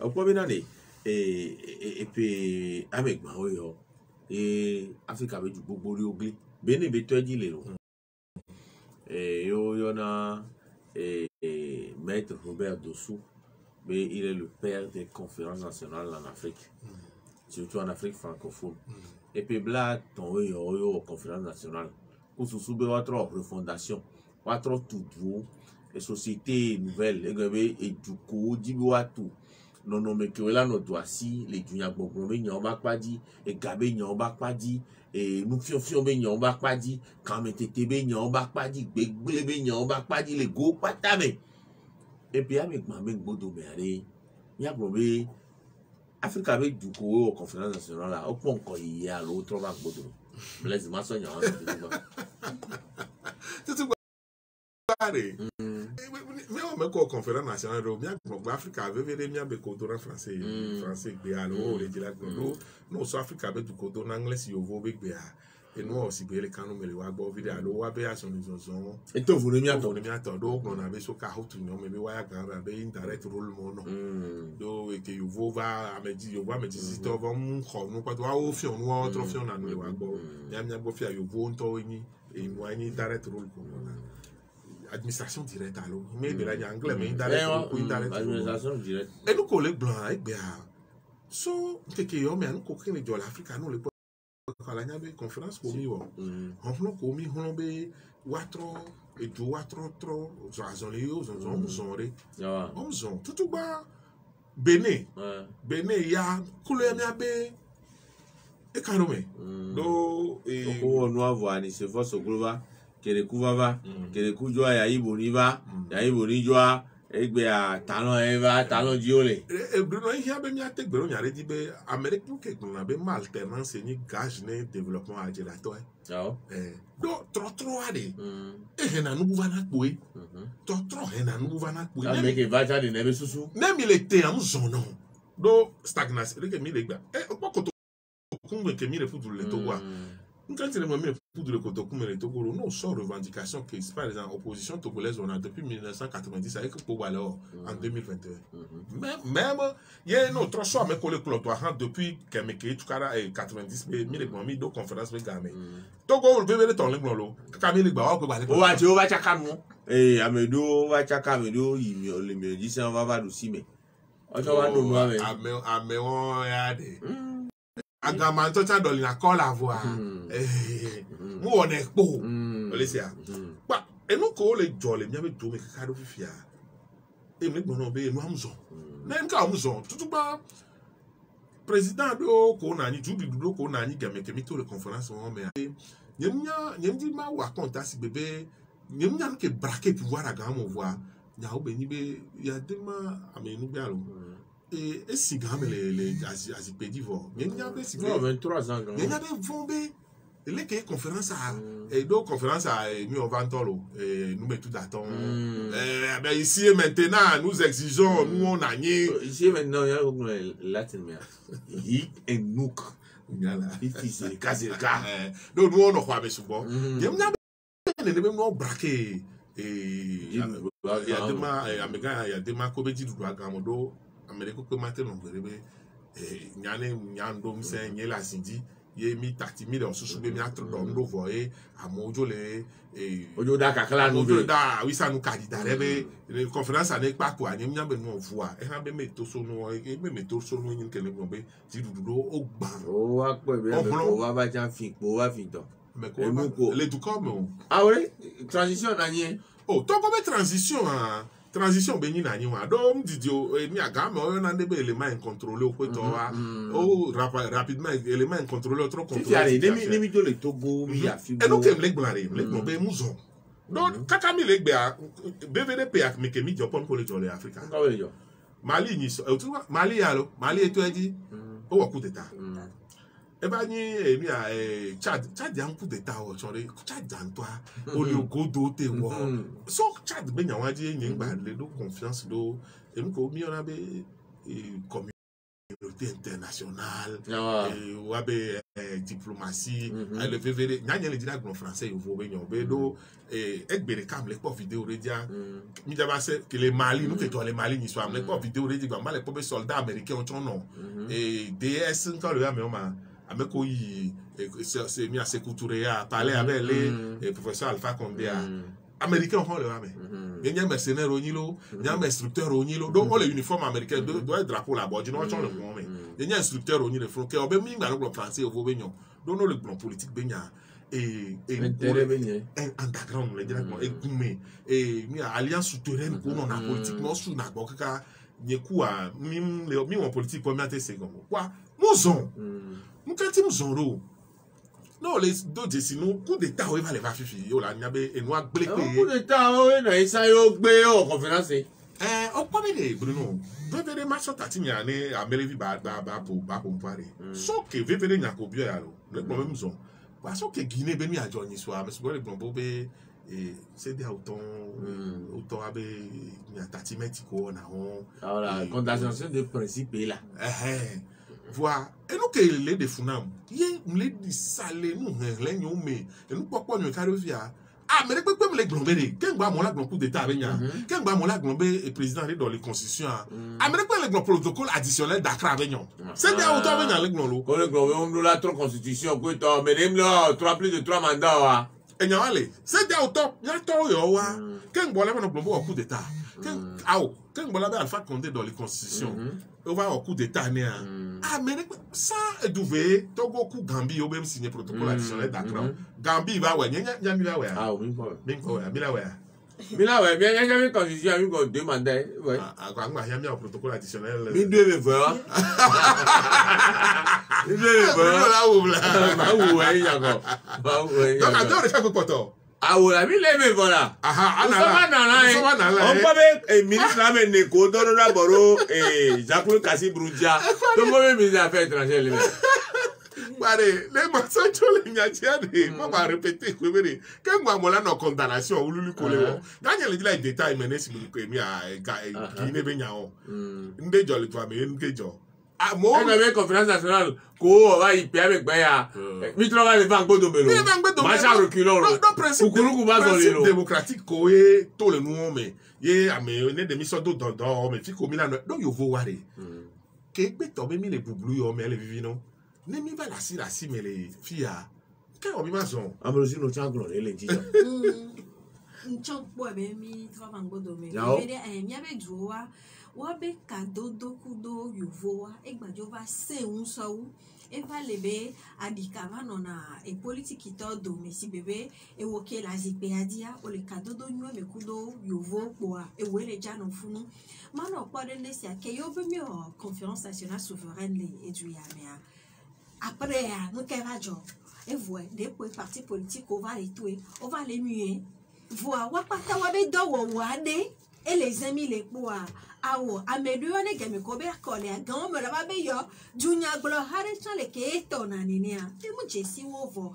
o po be na ni et puis avec ma yo et Africa be ju gbogbo ri ogli be ni be to ji le lo yo na maître Robert Dossou, mais il est le père des conférences nationales en Afrique, surtout en Afrique francophone. Et puis là, ton yo conférence nationale, pour se souber votre refondation, votre tout et société nouvelle, et du coup, tout. Non, non, mais que là, nous doit si, les dunia bonbon, mais n'y a pas dit, et gabé n'y a pas dit, et nous fions, mais n'y a pas dit, quand mettez n'y a pas dit, béglé, n'y a pas dit, les go, pas tamé. Et puis, avec ma mère, Bodo, mais allez, il y a probé, Afrique avec du coup, aux conférences nationales, là, au point qu'on y a l'autre, avec Bodo. Blaise, ma soeur, il y a un peu de mais quoi conférence nationale do mia gbogbo Africa vevere mia be ko do na français be alo le dila gbo no so Africa be du ko do na anglais yo vo be gbe a e no o si be le kanu mele wa gbo video alo wa be aso ni zonzon e to fu ni mi ato do no na be so ka hotu no me be wa ya ga be indirect role mo no do e ke yo vo va ameji yo va meji si to va mu kho no pa to wa o fi on wa tro fi on na no le wa gbo mia gbo fi yo vo nto yin e mo ni direct role ko na administration directe alors mais de la anglais mais administration directe et nous collègues blancs et bien so que yo mais nous coquine de l'Afrique nous le pour la nyabe conférence ko mi wo on ko mi on be watro et do watro tro zo le yo zo mzonre on mzon tout ba Bénin ya couleur nyabe e kanome do e ko no avoir ni se force global kere kuvava kere kujwa ya iboniva ya ibonijwa egbe a talon eva talon diole Bruno hier be mi ategbe ro nyare di be Amerique ke na be ma alternance ni gage ne développement a jela to do tro ade e na nu buvana kwe tro na nu buvana kwe Amerique va ja de nebe susu nem il était en zone do stagnation ke mi le gba o poko to kumbe ke mi le futu le to wa quand il est même pour le Kotokoum et Togolo, non, sans revendication qui se passe dans l'opposition togolaise, on a depuis 1990 avec Pobalor en 2021. Même, il y a un autre choix, mais qu'on le clotoire depuis Kemeke, Tukara et 90, mais il y a mis deux conférences avec Gamé. Togo, le bébé de ton linglolo, Kamil Bawa, on va chakamo, et Amedo, va chakamedo, il me dit ça, on va voir aussi, mais. On va nous voir, mais. Améon, regardez. Agama tocha doli na kola voa mu one po olesia pa enu ko le jole mi abe do me ka do fifia e mi gbono be enu amzo na nka amzo tutu ba président do ko na ni jubi do ko na ni game ke mi to le conférence on me nyemdi ma wa konta si bebe nyemnya ke braquer pouvoir aga mo voa nya obeni be ya dema amenu be alo et si grand les azipédivores mais il y a des 23 ans il y a des vombés les que conférence à et donc conférence à nous on va entendre et nous met tout d'attend ben ici et maintenant nous exigeons nous on a nié ici maintenant il y a latin mais hic et nouk voilà ici c'est casé le cas donc nous on croit mais souvent il y a même nous braquer et il y a des ma comédie du Gamodo America ko matin on verbe nyane nyando mse nyela sindi ye mi 30,000 osusu be mi atro do ndo voye amojo le ojo da kakala no be da wi sanu kadida rebe conférence ane pa ko ani mi be no voa e ha be meto so no e be meto so no yin kele mo be ti dudu o gba o wa pe be o wa ba jan fi po wa fi to me ko le du comme ah oui transition nanye oh to ko be transition be ni na ni wa do mdidio mi agame o na ndebe élément incontrôlé o ko to wa o rapidement élément incontrôlé trop contrôlé ni mi do le Togo mi ya fi e no kem le gblare le gbo be muzo do kaka mi le gbe a BVDP ak mi ke mi Japan ko le jole Africa Mali ni so Mali alo Mali eto eji o wo coup d'état e ba ni mi a Chad un coup d'état o chore Chad dan toi o le godo te wo so Chad be nyawa ji yin gba le do confiance do e mi ko mi ona be communauté internationale wa be diplomatie le VVD nyanya le dira glo français yo vo be nyo be do egbere kam le po vidéo redia mi daba se que les Mali nous que toi les Mali ni so am le po vidéo redia gba le po be soldat américain on chono et DS quand le am ma ameko yi c'est mi a se couturer à parler avec les professeur Alpha Condé américain on le ame il y a mercenaire au nilo il y a instructeur au nilo donc on les uniforme américain doit être drapeau là-bas tu vois on le prend mais il y a instructeur au nilo faut que on be mi ngba le français au benyo donc le plan politique benya et underground le directement et gume et mi alliance souterraine ko on a politiquement sous na gbo kaka nyeku a mi on politique pour mi second quoi mozon mukati mzoro non les deux dessino coup d'état o va les va fifi yo la nyabe e no agble pe coup d'état o na isa yo gbe o conférence o kwa be Bruno vevere ma sota ti nya ne amelevi ba po mpare so ke vevere nya ko bio ya lo le problem zon wa so ke Guinée be mi ajo ni so a me so le gbon bo be et c'est des autant avec un tatimético on a alors la condamnation de principe est là voilà et nous que les défunam yé les salé nous les nous mais et nous pourquoi nous carré via ah mais pourquoi me les glomber quand va mon la glombe coup d'état avec nya quand va mon la glombe et président dans les constitutions ah mais pourquoi les glombe protocole additionnel d'Accra avec nya c'est des autant avec les glombe quand les glombe on la trop constitution quoi toi mais même là plus de 3 mandats et nya allez c'est des autant y a toi yo wa quand bon là on glombe au coup d'état quand bon là Alpha Condé dans les constitutions on va au coup d'état né ah mais ça douvé Togo coup Gambie au même signé protocole additionnel d'Accra Gambie va ouais nya mi va ouais ah oui quoi mi la ouais Mila ouais bien jamais constitution a eu qu'on demandait ouais quand on a mis un protocole additionnel mi devait voir mi devait voir là où là bah ouais d'accord bah ouais donc à deux chaque poto ah ouais mi devait voilà ah on peut ministre là mais Neko donne d'abord Jacques Kassi Broudia donc moi ministre des affaires étrangères Pare, les mensonges les nyatiade, moi va répéter que véré. Quand moi mola no condamnation ou lulu kolé. Gagner les détails mais nesi bu ko mi a Guinée benyao. Ndé jolly toi mais ngejo. Ah mo on avait conférence nationale ko va y avec baya. Mi trouva le vent godo belo. Marche en reculant. Ukuru ba zolelo. Démocratique ko e to le nou mais ye ame ne de mi so do don mais fi ko mi la no yo vo ware. Ke pe to be mi le bublu yo mais le vivino. Ne mi va la si mais les filles quand on m'imagine amrosi no changlo les dit nchokpo be mi trava ngodo me mi abe juwa wa be kadodo kudo yuvoa egbajo va se un so e va lebe adikava nona e politique to do me si bebe e woke la zipe adia o le kadodo nyo me kudo yuvo poa e wele jano funu mano kwa de nesi akeyo be mi conférence nationale souveraine le eduya mea après nous kevajo et voit des partis politiques on va les tuer on va les muer voir wa pata wa be do wo wade et les amis les poa awo amedu one game ko be akole gan me la ba be yo junya glo hare chan le ke to na ninia e mu jesi wo vo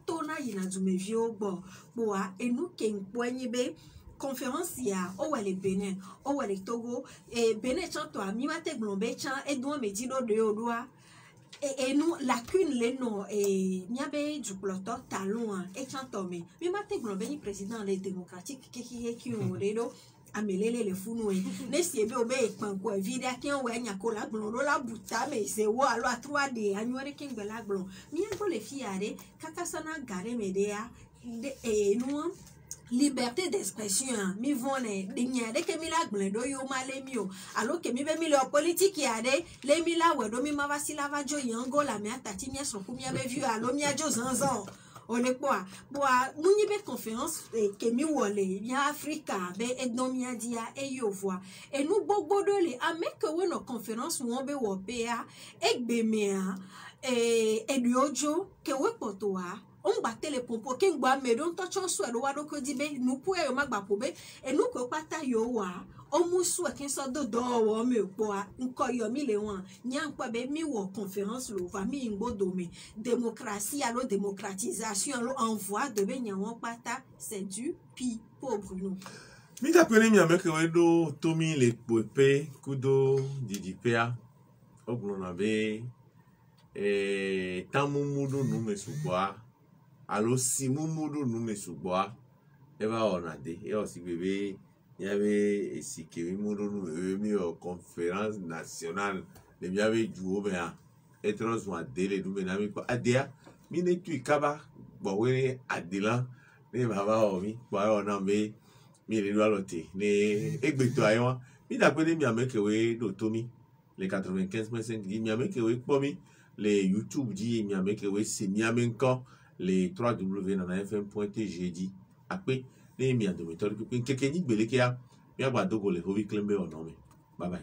to na yina zumevi ogbo poa e nu ke npoanyi be conférence ya o wele Benin o wele Togo et Benin chan to ami wa te glombe chan e do me di do de odua et nous lacune les noms et miabe du ploto talon et chantomé mais ma te globé ni président les démocratiques qui ont redo amelele le funu e ne si ebe obe panko vide aki on we nya ko la glon la buta me se wo alo atwa de anwore king la glon mi ngo le fiare kaka sana gare medea et nous liberté d'expression mi vone de nyade ke mi la gble do yo male mi o alo ke mi be mi le politique ya de le mi la we do mi ma va si la va jo yango la mi atati mi so ku mi be vu alo mi ajo zanzan on est quoi boa muni be conférence ke mi wole ya Africa be ednomia dia e yo voix et nous gbogbo do le ameke we no conférence won be wo pe a egbe me a e duojo ke we potoa on battait les pompos qui ngba me don touch so do wa do ko dibe nu pu e ma gba pobe e nu ko pata yo wa o mu so kin so do wo me po a nko yo mi le won nyan pa be mi wo conférence lo va mi ngbodo me démocratie allo démocratisation allo envoi de be nyan won pata c'est du pi pauvre nous mi ta pere mi ameke we do tomi le pope kudo didipea oglona be tamumudu nu me suboa alo simumudu nu me suboa eva onade e osi bebe yabe esikemi mudu nu mi o conférence nationale le mi ave juo be a etros wa dele du be na mi ko adea mi ne tu ikaba bo we adela ne baba o mi bo ona me mi le do alote ne egbeto ayo mi da pe mi ameke we do tomi les 95% di mi ameke we po mi les YouTube dit mi ameke we se mi amenko les 3w.nanafm.tg dit après les mi a de méthode que keke ni gbele ke ya mi agba dogo le hobi klembe onome bye bye.